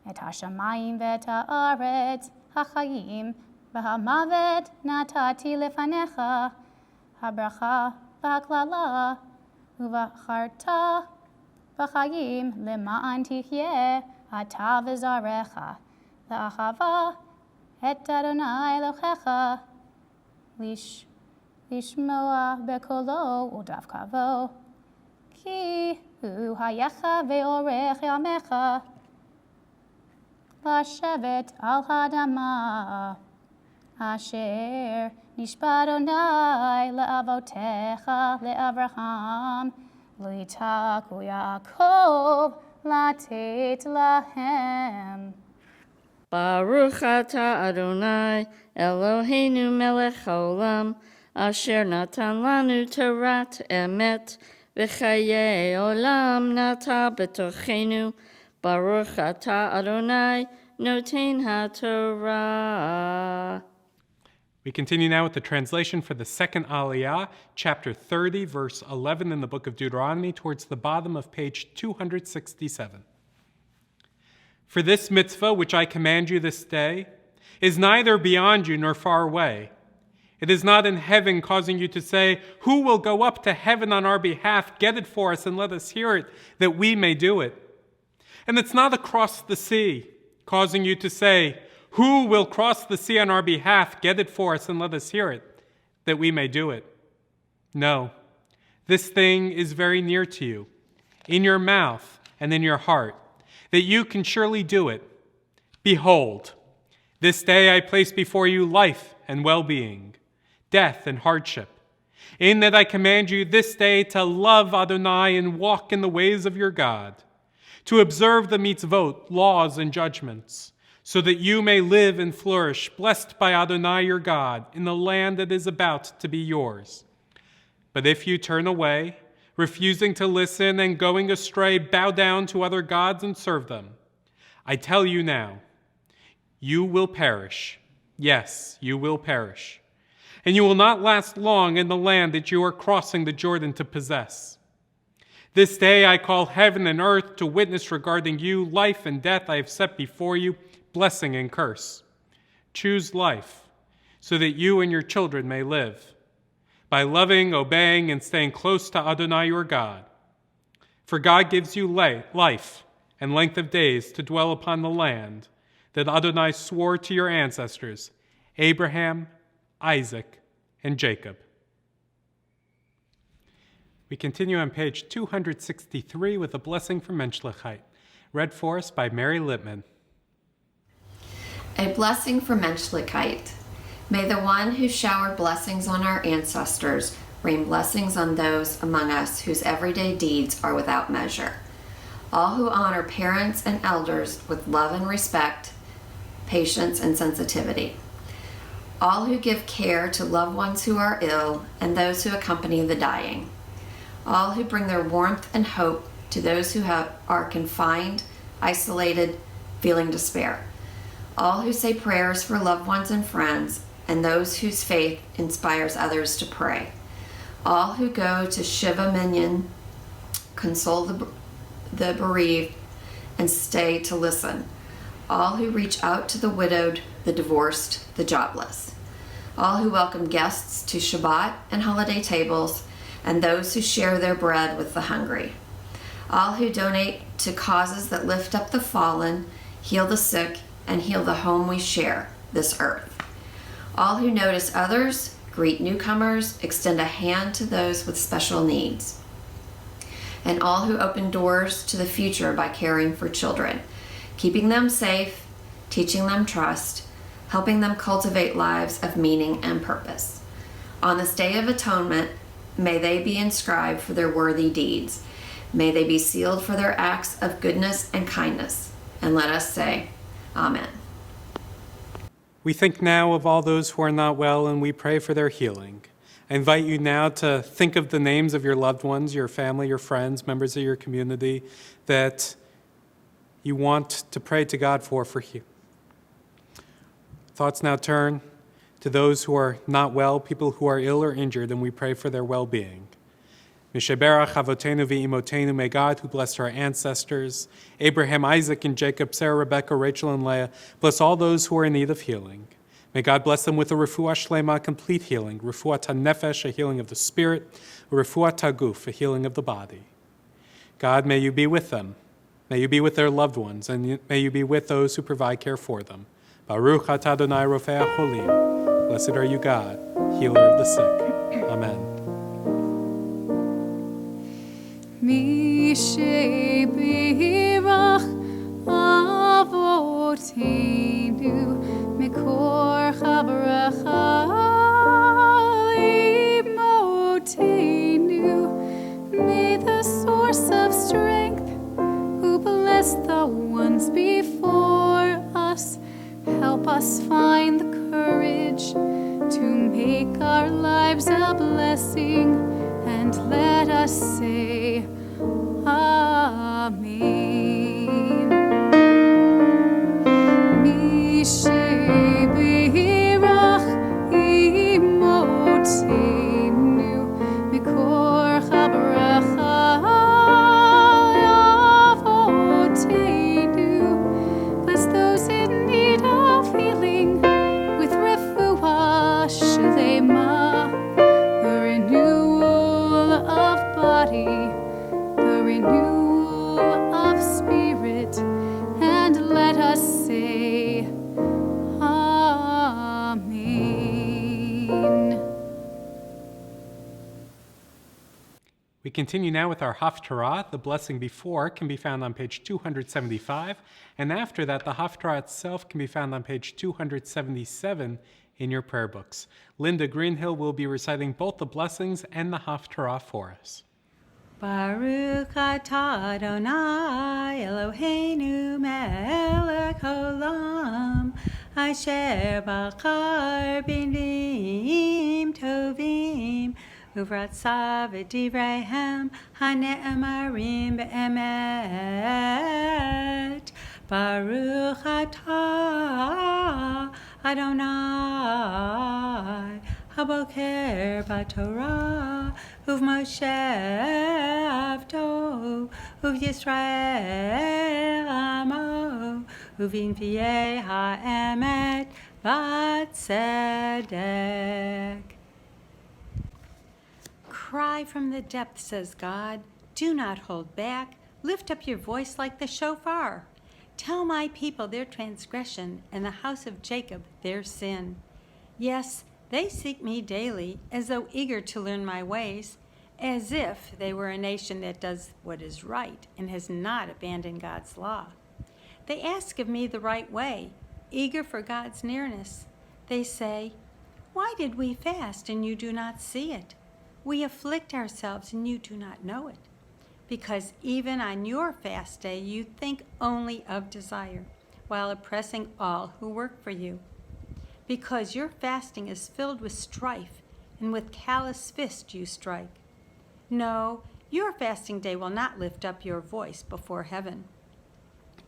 et hashamayim vet haaretz hachayim v'hamavet natati lefanecha habracha v'haklala Uvacharta v'chayim lema'an tihyeh ata v'zarecha la'achava et Adonai Elohecha lishmoa bekolo u'davkavo כי הוא חייך ואורך ימיך, לשבת על האדמה, אשר נשבע אדוני לאבותיך, לאברהם, ליצחק ויעקב, לתת להם. Baruch atah Adonai, Eloheinu melech haolam, asher natan lanu torat emet, v'chayei olam nata betochenu. Baruch atah Adonai, noten haTorah. We continue now with the translation for the second Aliyah, chapter 30, verse 11 in the book of Deuteronomy, towards the bottom of page 267. For this mitzvah, which I command you this day, is neither beyond you nor far away. It is not in heaven, causing you to say, who will go up to heaven on our behalf? Get it for us and let us hear it, that we may do it. And it's not across the sea, causing you to say, who will cross the sea on our behalf? Get it for us and let us hear it, that we may do it. No, this thing is very near to you, in your mouth and in your heart, that you can surely do it. Behold, this day I place before you life and well-being, death and hardship, in that I command you this day to love Adonai and walk in the ways of your God, to observe the mitzvot, laws, and judgments, so that you may live and flourish, blessed by Adonai your God, in the land that is about to be yours. But if you turn away, refusing to listen and going astray, bow down to other gods and serve them, I tell you now, you will perish. Yes, you will perish. And you will not last long in the land that you are crossing the Jordan to possess. This day I call heaven and earth to witness regarding you. Life and death I have set before you, blessing and curse. Choose life, so that you and your children may live, by loving, obeying, and staying close to Adonai your God. For God gives you life and length of days to dwell upon the land that Adonai swore to your ancestors, Abraham, Isaac, and Jacob. We continue on page 263 with a blessing from Menschlichkeit, read for us by Mary Littman. A blessing for Menschlichkeit. May the one who showered blessings on our ancestors rain blessings on those among us whose everyday deeds are without measure. All who honor parents and elders with love and respect, patience and sensitivity. All who give care to loved ones who are ill and those who accompany the dying. All who bring their warmth and hope to those who are confined, isolated, feeling despair. All who say prayers for loved ones and friends, and those whose faith inspires others to pray. All who go to Shiva Minyan, console the bereaved, and stay to listen. All who reach out to the widowed, the divorced, the jobless. All who welcome guests to Shabbat and holiday tables, and those who share their bread with the hungry. All who donate to causes that lift up the fallen, heal the sick, and heal the home we share, this earth. All who notice others, greet newcomers, extend a hand to those with special needs. And all who open doors to the future by caring for children, keeping them safe, teaching them trust, helping them cultivate lives of meaning and purpose. On this Day of Atonement, may they be inscribed for their worthy deeds. May they be sealed for their acts of goodness and kindness. And let us say, Amen. We think now of all those who are not well, and we pray for their healing. I invite you now to think of the names of your loved ones, your family, your friends, members of your community that you want to pray to God for healing. Thoughts now turn to those who are not well, people who are ill or injured, and we pray for their well-being. Misheberach Avotenu v'Imotenu, may God, who blessed our ancestors, Abraham, Isaac, and Jacob, Sarah, Rebecca, Rachel, and Leah, bless all those who are in need of healing. May God bless them with a refuah shlema, complete healing, refuah nefesh, a healing of the spirit, refuah guf, a healing of the body. God, may you be with them. May you be with their loved ones, and may you be with those who provide care for them. Baruch atah Adonai rofei hacholim. Blessed are you, God, healer of the sick. Amen. Mi shebirach avotenu mikor chabracha imotenu. May the source of strength, who bless the ones before us, help us find the courage to make our lives a blessing, and let us say Amen. Mi shebirach imotenu mikor chabracha avotenu. Bless those in need of healing with refuah shlema, the renewal of body, the renewal of spirit, and let us say Amen. We continue now with our Haftarah. The blessing before can be found on page 275, and after that, the Haftarah itself can be found on page 277 in your prayer books. Linda Greenhill will be reciting both the blessings and the Haftarah for us. Baruch atah Adonai Eloheinu melech haolam, asher bachar b'nim tovim, uvratza v'divreihem hane'emarim be'emet. Baruch atah Adonai Haboker b'Torah uv'Moshe avto uv'Yisrael amo uv'inviei ha'emet v'tzedek. Cry from the depths, says God. Do not hold back. Lift up your voice like the shofar. Tell my people their transgression, and the house of Jacob their sin. Yes, they seek me daily, as though eager to learn my ways, as if they were a nation that does what is right and has not abandoned God's law. They ask of me the right way, eager for God's nearness. They say, why did we fast and you do not see it? We afflict ourselves and you do not know it. Because even on your fast day you think only of desire, while oppressing all who work for you. Because your fasting is filled with strife, and with callous fist you strike. No, your fasting day will not lift up your voice before heaven.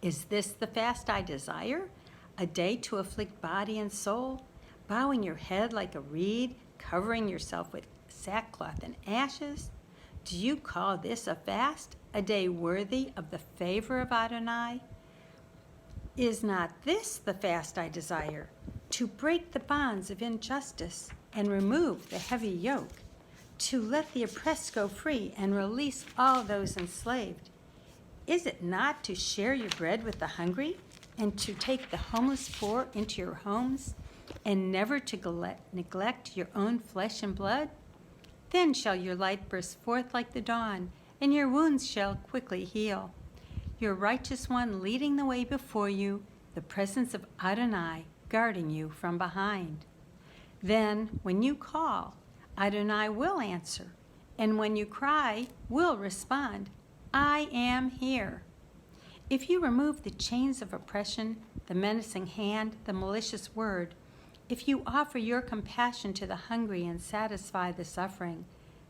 Is this the fast I desire? A day to afflict body and soul, bowing your head like a reed, covering yourself with sackcloth and ashes? Do you call this a fast, a day worthy of the favor of Adonai? Is not this the fast I desire, to break the bonds of injustice and remove the heavy yoke, to let the oppressed go free and release all those enslaved? Is it not to share your bread with the hungry, and to take the homeless poor into your homes, and never to neglect your own flesh and blood? Then shall your light burst forth like the dawn, and your wounds shall quickly heal. Your righteous one leading the way before you, the presence of Adonai guarding you from behind. Then, when you call, Adonai will answer, and when you cry, will respond, I am here. If you remove the chains of oppression, the menacing hand, the malicious word, if you offer your compassion to the hungry and satisfy the suffering,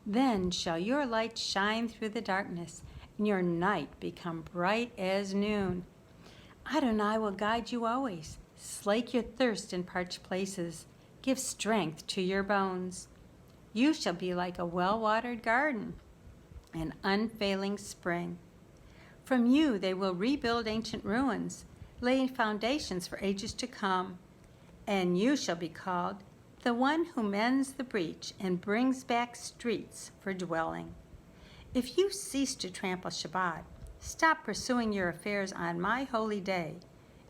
then shall your light shine through the darkness, and your night become bright as noon. Adonai will guide you always, slake your thirst in parched places, give strength to your bones. You shall be like a well-watered garden, an unfailing spring. From you they will rebuild ancient ruins, laying foundations for ages to come. And you shall be called the one who mends the breach and brings back streets for dwelling. If you cease to trample Shabbat, stop pursuing your affairs on my holy day.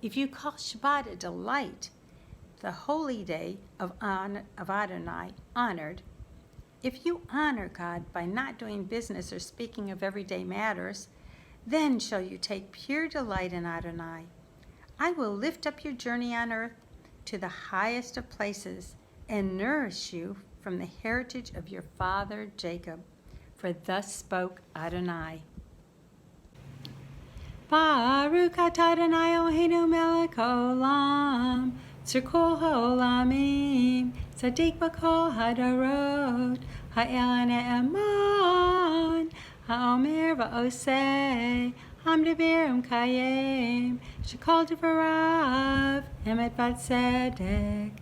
If you call Shabbat a delight, the holy day of Adonai honored, If you honor God by not doing business or speaking of everyday matters, then shall you take pure delight in Adonai. I will lift up your journey on earth to the highest of places and nourish you from the heritage of your father Jacob. For thus spoke Adonai. Baruch atah Adonai Eloheinu melech haolam, tzur kol haolamim, tzaddik b'kol hadarot, ha'el ne'eman, ha'omer va'oseh, hamdever umkayem, shekol devarav, emet v'tzedek,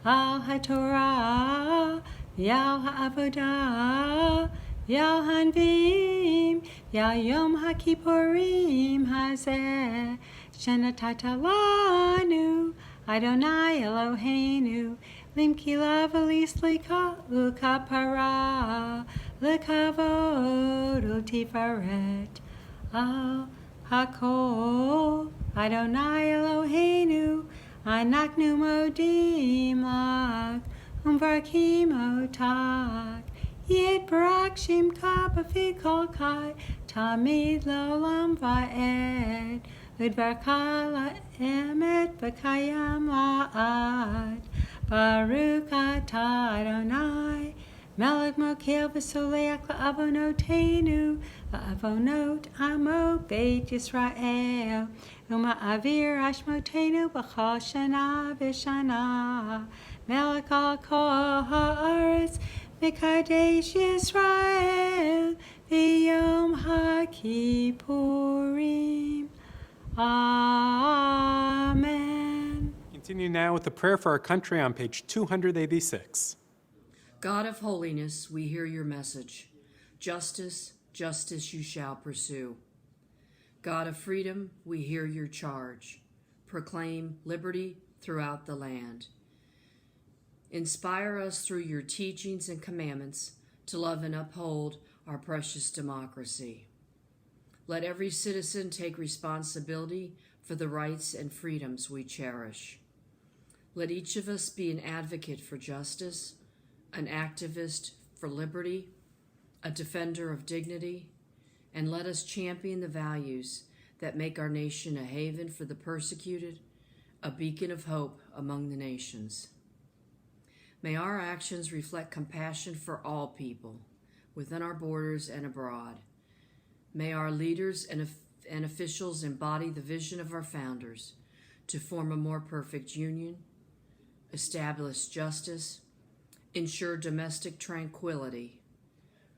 al haTorah, v'al ha'avodah, Yal hanvim, yal yom hakippurim hazeh, shenatata lanu, Adonai Eloheinu, limkila v'lislika ukapara, lekavod ultifaret, al hakol, Adonai Eloheinu, anaknu modim lak, umvarkim otak, Yit barak shimka b'fikol kai, tamid l'olam va'ed, udvarka la'emet v'kayam la'ad. Baruch atah Adonai, melech mokil v'soleach la'avonotenu, la'avonot amo beit Yisrael, uma'avir ashmotenu b'chol shana v'shana, melech al kol ha'aretz, Mekadesh Yisrael, v'yom HaKippurim. Amen. Continue now with the prayer for our country on page 286. God of holiness, we hear your message. Justice, justice you shall pursue. God of freedom, we hear your charge. Proclaim liberty throughout the land. Inspire us through your teachings and commandments to love and uphold our precious democracy. Let every citizen take responsibility for the rights and freedoms we cherish. Let each of us be an advocate for justice, an activist for liberty, a defender of dignity, and let us champion the values that make our nation a haven for the persecuted, a beacon of hope among the nations. May our actions reflect compassion for all people, within our borders and abroad. May our leaders and officials embody the vision of our founders to form a more perfect union, establish justice, ensure domestic tranquility,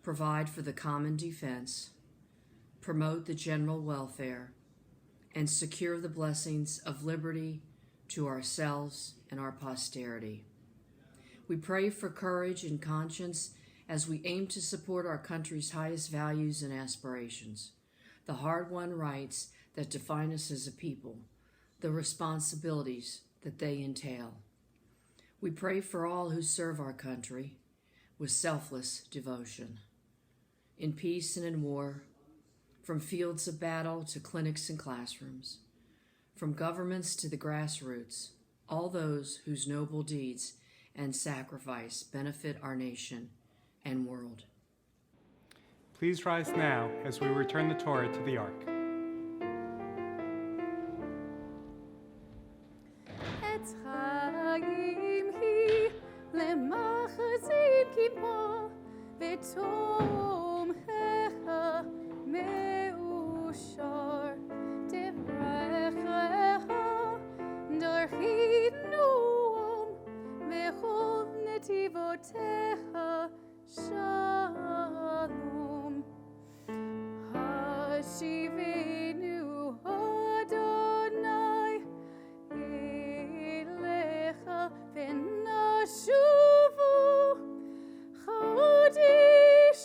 provide for the common defense, promote the general welfare, and secure the blessings of liberty to ourselves and our posterity. We pray for courage and conscience as we aim to support our country's highest values and aspirations, the hard-won rights that define us as a people, the responsibilities that they entail. We pray for all who serve our country with selfless devotion. In peace and in war, from fields of battle to clinics and classrooms, from governments to the grassroots, all those whose noble deeds and sacrifice benefit our nation and world. Please rise now as we return the Torah to the Ark. Et Chaim hi lemachazim kippah v'tomhecha meushar devrechecha darchinuam v'chov netivotecha shalom. Hashivenu Adonai elecha v'nashuvu Chodesh,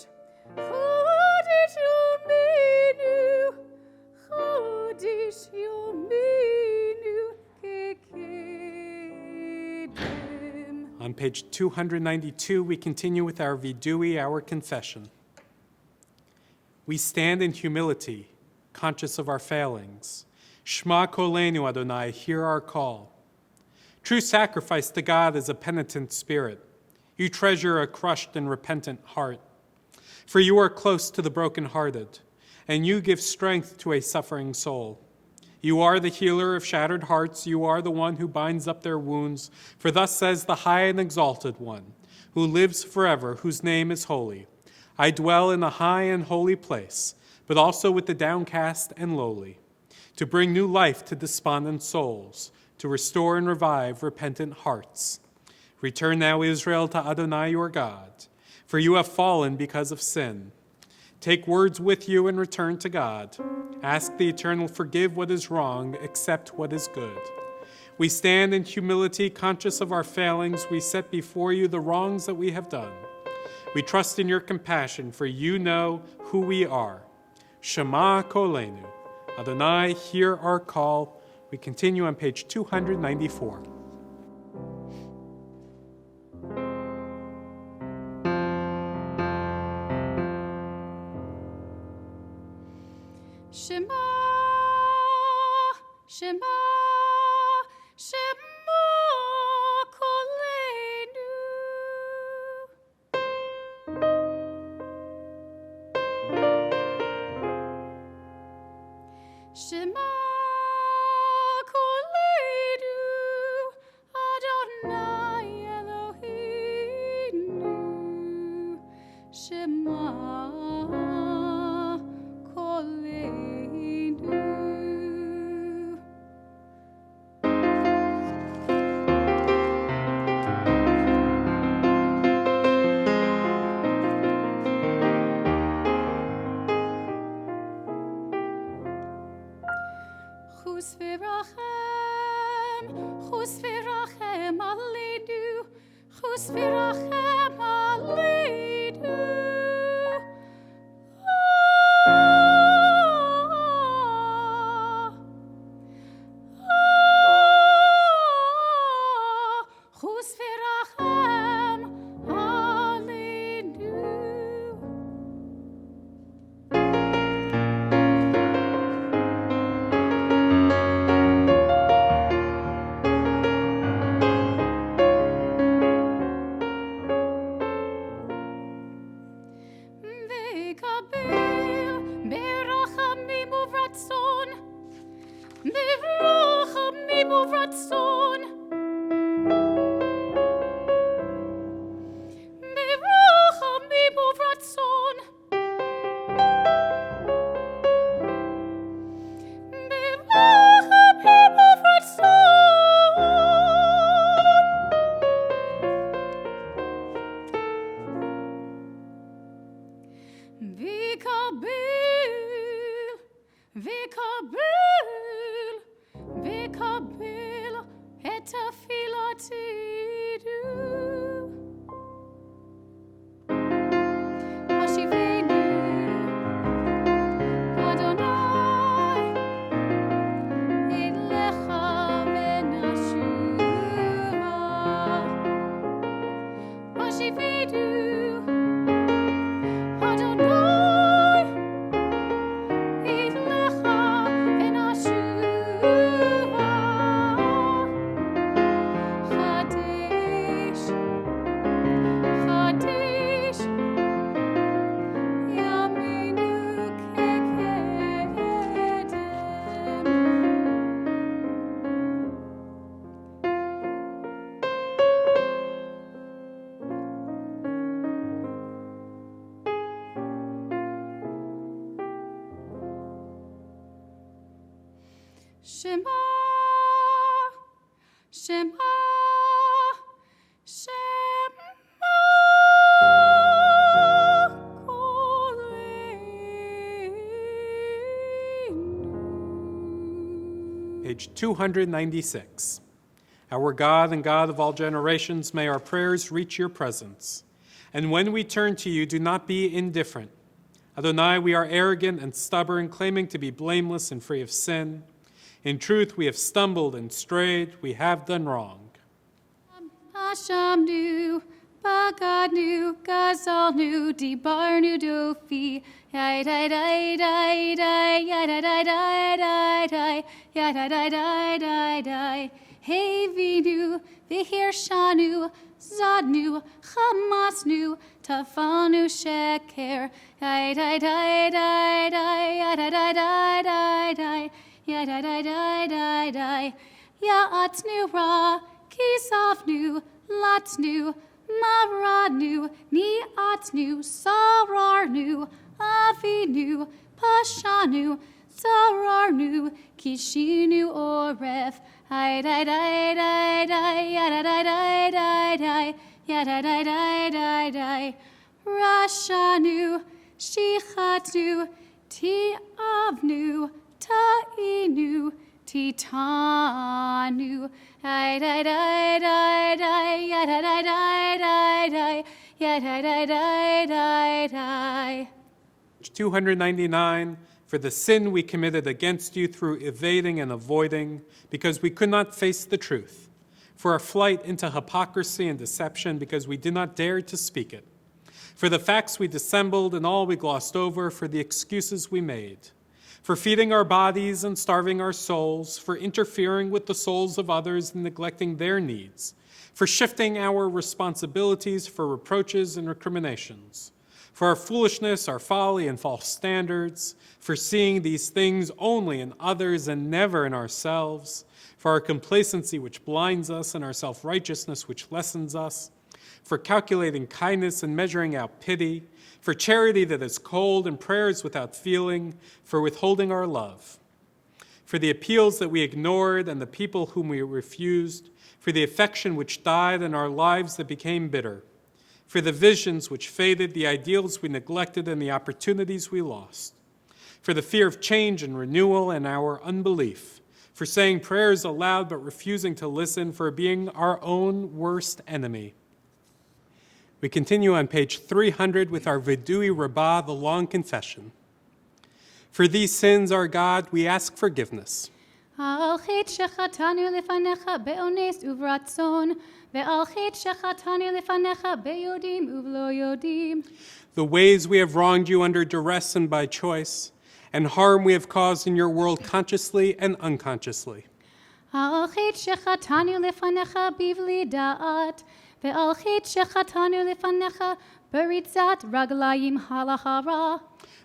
Chodesh Yomenu, Chodesh Yomenu kekedem. On page 292, we continue with our vidui, our confession. We stand in humility, conscious of our failings. Shema kolenu, Adonai, hear our call. True sacrifice to God is a penitent spirit. You treasure a crushed and repentant heart. For you are close to the brokenhearted, and you give strength to a suffering soul. You are the healer of shattered hearts. You are the one who binds up their wounds. For thus says the high and exalted one, who lives forever, whose name is holy. I dwell in a high and holy place, but also with the downcast and lowly, to bring new life to despondent souls, to restore and revive repentant hearts. Return now, Israel, to Adonai your God, for you have fallen because of sin. Take words with you and return to God. Ask the Eternal, forgive what is wrong, accept what is good. We stand in humility, conscious of our failings. We set before you the wrongs that we have done. We trust in your compassion, for you know who we are. Shema kolenu. Adonai, hear our call. We continue on page 294. Shema, Shema, Shema kolenu. Shema kolenu, Adonai Eloheinu. Shema kolenu. Chus v'rachem aleinu, chus v'rachem aleinu. Chus v'rachem aleinu. V'kabel berachamim uvratzon, berachamim uvratzon, berachamim uvratzon, berachamim uvratzon. V'kabel et tefilatidu. Hashivenu, Adonai, elecha v'nashuva. Hashivenu, Adonai, elecha v'nashuva. Chadesh, Chadesh, Yaminu kekedem. Shema, Shema, Shema kolenu. Page 296. Our God and God of all generations, may our prayers reach your presence. And when we turn to you, do not be indifferent. Adonai, we are arrogant and stubborn, claiming to be blameless and free of sin. In truth, we have stumbled and strayed. We have done wrong. Hashamnu, Bagadnu, Gazalnu, Dibarnu, Dofi, Yadai, Yadai, Hevinu, Vihirshanu, Zadnu, Hamasnu, Tafanu Sheker, die, die, die, die, die, die, die, die, die, die, die, die, die, die, Ya'atnu Ra, Kisavnu, Latnu, Maradnu, Ni'atnu, Sararnu, Avinu, Pashanu, Sararnu, Kishinu Oref, Hi di di di di, yada di di di di, yada di di di di, Rashanu, Shichatnu, Ti'avnu, Ta'inu, Titanu, Hi di di di di, yada di di di di, yada di di di di. 299, for the sin we committed against you through evading and avoiding, because we could not face the truth, for our flight into hypocrisy and deception, because we did not dare to speak it, for the facts we dissembled and all we glossed over, for the excuses we made, for feeding our bodies and starving our souls, for interfering with the souls of others and neglecting their needs, for shifting our responsibilities for reproaches and recriminations, for our foolishness, our folly, and false standards, for seeing these things only in others and never in ourselves, for our complacency which blinds us and our self-righteousness which lessens us, for calculating kindness and measuring out pity, for charity that is cold and prayers without feeling, for withholding our love, for the appeals that we ignored and the people whom we refused, for the affection which died and our lives that became bitter, for the visions which faded, the ideals we neglected, and the opportunities we lost, for the fear of change and renewal and our unbelief, for saying prayers aloud but refusing to listen, for being our own worst enemy. We continue on page 300 with our Vidui Rabbah, the long confession. For these sins, our God, we ask forgiveness. Al chait shechatanu lefanecha be'ones uvratzon, ve'al chait shechatanu lefanecha be'yodim uvlo yodim. The ways we have wronged you under duress and by choice, and harm we have caused in your world consciously and unconsciously. Al chait shechatanu lefanecha bivli da'at, ve'al chait shechatanu lefanecha beritzat raglayim halahara.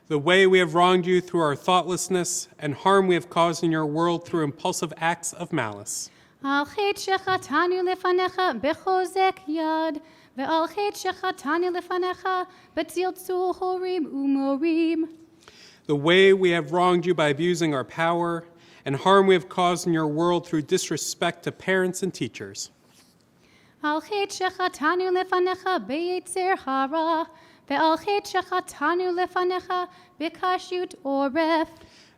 The way we have wronged you through our thoughtlessness, and harm we have caused in your world through impulsive acts of malice. Al chait shechatanu lefanecha bechozek yad, ve'al chait shechatanu lefanecha betziltzul horim umorim. The way we have wronged you by abusing our power, and harm we have caused in your world through disrespect to parents and teachers. Al chait shechatanu lefanecha beyetzer hara, ve'al chait shechatanu lefanecha bekashut oref.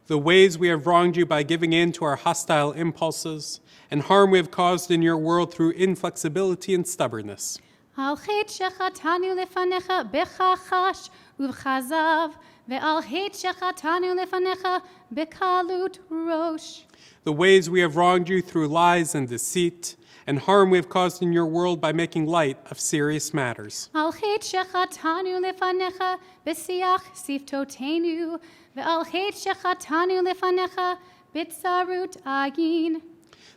The ways we have wronged you by giving in to our hostile impulses, and harm we have caused in your world through inflexibility and stubbornness. Al chait shechatanu lefanecha bechachash uvchazav, ve'al chait shechatanu lefanecha bekalut rosh. The ways we have wronged you through lies and deceit, and harm we have caused in your world by making light of serious matters. Al chait shechatanu lefanecha besiach siftotenu, ve'al chait shechatanu lefanecha bitzarut agin.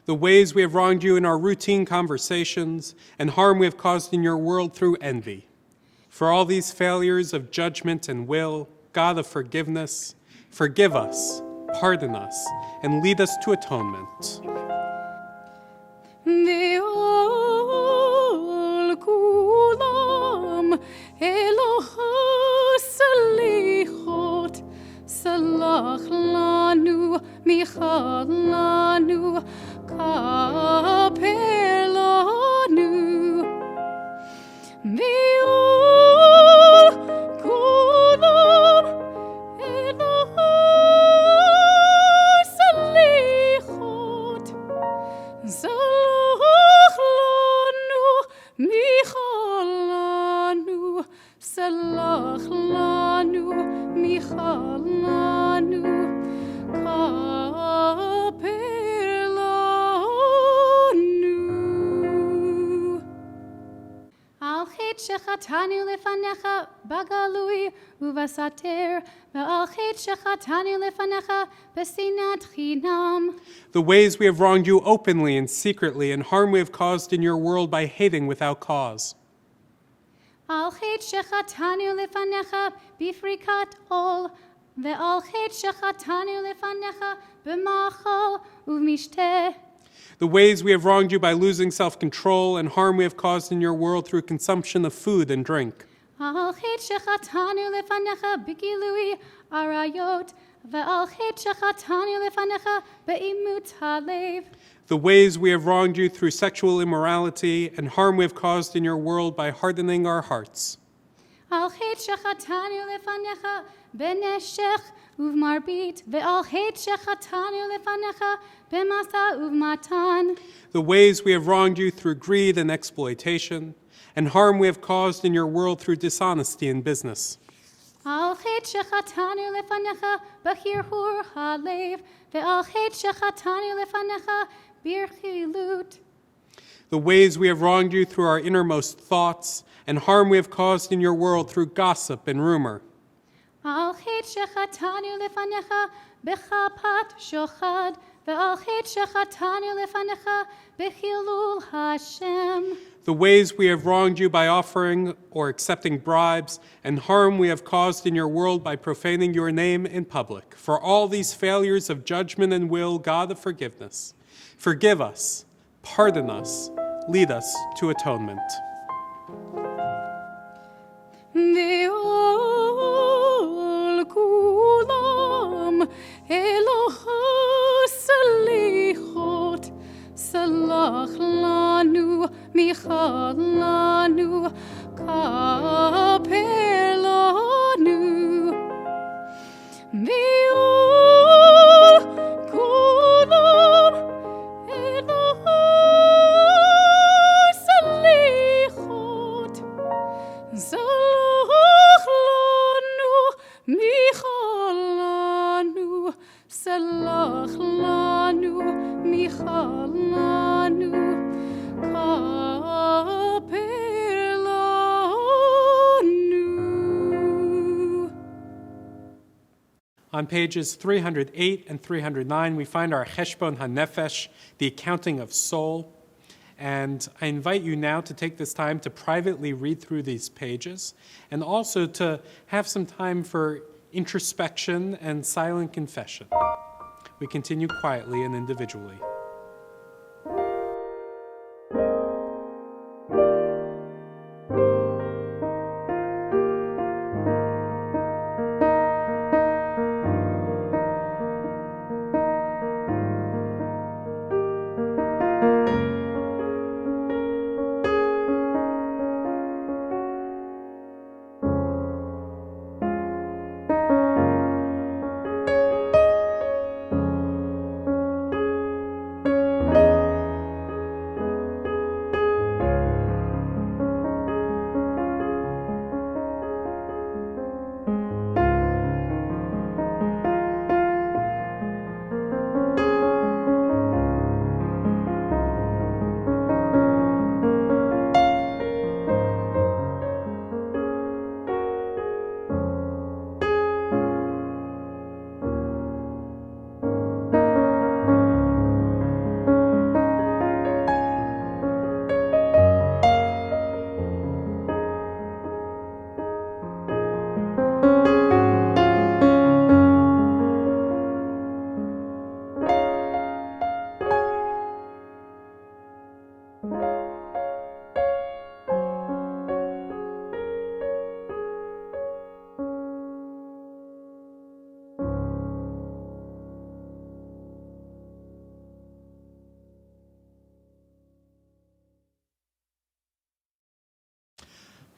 The ways we have wronged you in our routine conversations, and harm we have caused in your world through envy. For all these failures of judgment and will, God of forgiveness, forgive us, pardon us, and lead us to atonement. Ve'ol kulam Eloha salichot, salach lanu, michal lanu, kaper lanu. Ve'ol kulam Eloha salichot, salach lanu, michal lanu, salach lanu, michal lanu, kaper lanu. Al chait shechatanu שחטאנו לפניך בגלוי ובסתר, ועל חטא שחטאנו לפניך בשנאת חינם. The ways we have wronged you openly and secretly, and harm we have caused in your world by hating without cause. על חטא שחטאנו לפניך בפריקת עול, ועל חטא שחטאנו לפניך במאכל ובמשתה. The ways we have wronged you by losing self-control, and harm we have caused in your world through consumption of food and drink. על חטא שחטאנו לפניך בגילוי עריות, ועל חטא שחטאנו לפניך באימות הלב. The ways we have wronged you through sexual immorality, and harm we have caused in your world by hardening our hearts. על חטא שחטאנו לפניך בנשך ובמרבית, ועל חטא שחטאנו לפניך במשא ובמתן. The ways we have wronged you through greed and exploitation, and harm we have caused in your world through dishonesty in business. על חטא שחטאנו לפניך בהרהור הלב, ועל חטא שחטאנו לפניך ברכילות. The ways we have wronged you through our innermost thoughts, and harm we have caused in your world through gossip and rumor. על חטא שחטאנו לפניך בחפת שוחד, ועל חטא שחטאנו לפניך בחילול השם. The ways we have wronged you by offering or accepting bribes, and harm we have caused in your world by profaning your name in public. For all these failures of judgment and will, God of forgiveness, forgive us, pardon us, lead us to atonement. ועול כולם אלוה סליחות, סלח לנו, מיכל לנו, כפר לנו. ועול כולם אלוה סליחות, סלח לנו, מיכל לנו, סלח לנו, מיכל לנו, כפר לנו. On pages 308 and 309, we find our Cheshbon HaNefesh, the accounting of soul. And I invite you now to take this time to privately read through these pages, and also to have some time for introspection and silent confession. We continue quietly and individually.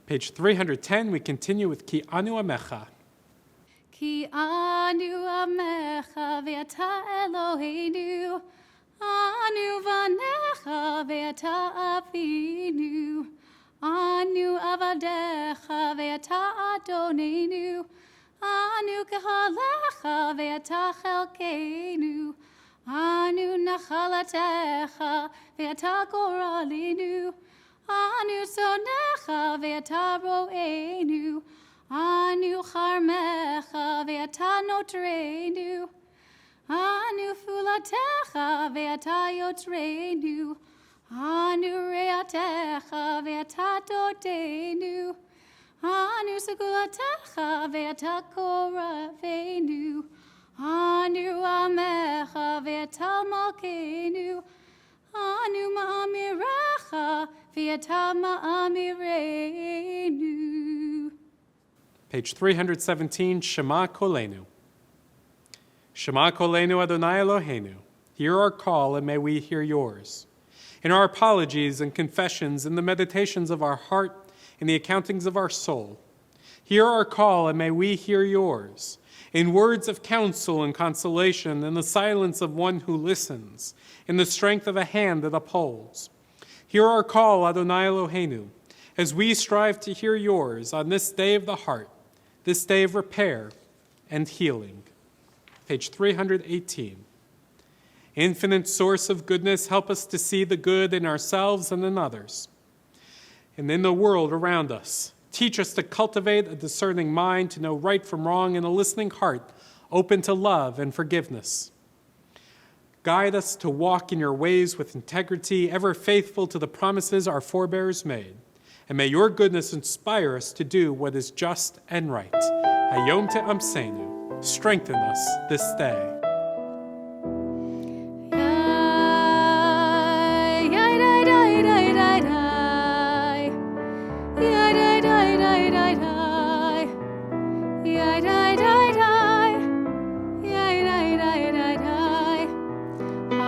Page 310, we continue with Ki Anu Amecha. כי אנו עמך ואתה אלוהינו, אנו בניך ואתה אבינו, אנו עבדיך ואתה אדוננו, אנו קהלך ואתה חלקנו, אנו נחלתך ואתה גורלנו, Anu sonecha ve'ata ro'enu. Anu charmecha ve'ata notreinu. Anu fulatecha ve'ata yotrenu. Anu reatecha ve'ata dodenu. Anu segulatecha ve'ata koravenu. Anu amecha ve'ata malkenu. Anu ma'amirecha ve'ata ma'amirenu. Page 317, Shema Kolenu. Shema Kolenu Adonai Eloheinu. Hear our call, and may we hear yours. In our apologies and confessions, in the meditations of our heart, in the accountings of our soul. Hear our call, and may we hear yours. In words of counsel and consolation, in the silence of one who listens, in the strength of a hand that upholds. Hear our call, Adonai Eloheinu, as we strive to hear yours on this day of the heart, this day of repair and healing. Page 318. Infinite source of goodness, help us to see the good in ourselves and in others, and in the world around us. Teach us to cultivate a discerning mind, to know right from wrong, and a listening heart open to love and forgiveness. Guide us to walk in your ways with integrity, ever faithful to the promises our forebears made. And may your goodness inspire us to do what is just and right. Hayom te'amsenu. Strengthen us this day.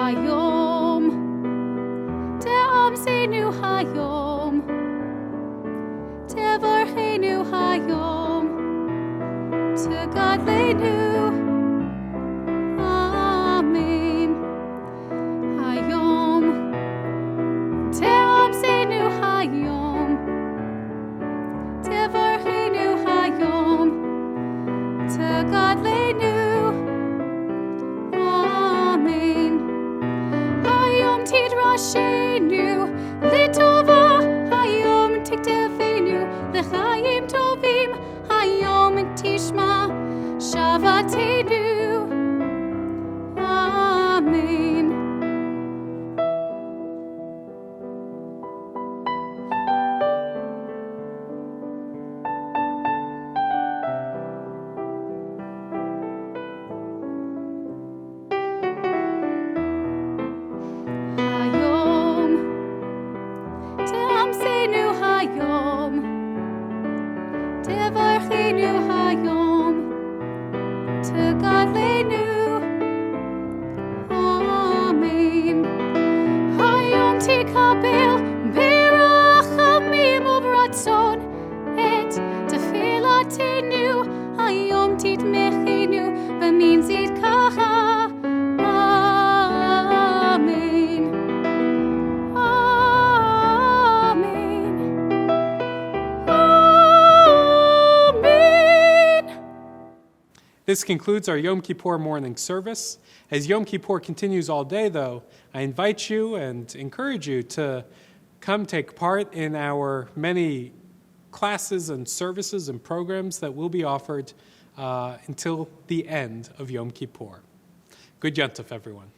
Hayom te'amsenu hayom tevarchenu hayom tegadlenu amen. Hayom te'amsenu hayom tevarchenu hayom tegadlenu amen. Hayom tidrashenu litova, hayom tiktevenu l'chaim tovim, hayom tishma shavatenu. Amen. Hayom te'amsenu hayom tevarchenu hayom tegadlenu. Amen. Hayom tikabel berachamim uvratzon et tefilatenu. Hayom titmechenu b'min zidkacha. Amen. Amen. Amen. This concludes our Yom Kippur morning service. As Yom Kippur continues all day, though, I invite you and encourage you to come take part in our many classes and services and programs that will be offered until the end of Yom Kippur. Good Yom Tov, everyone.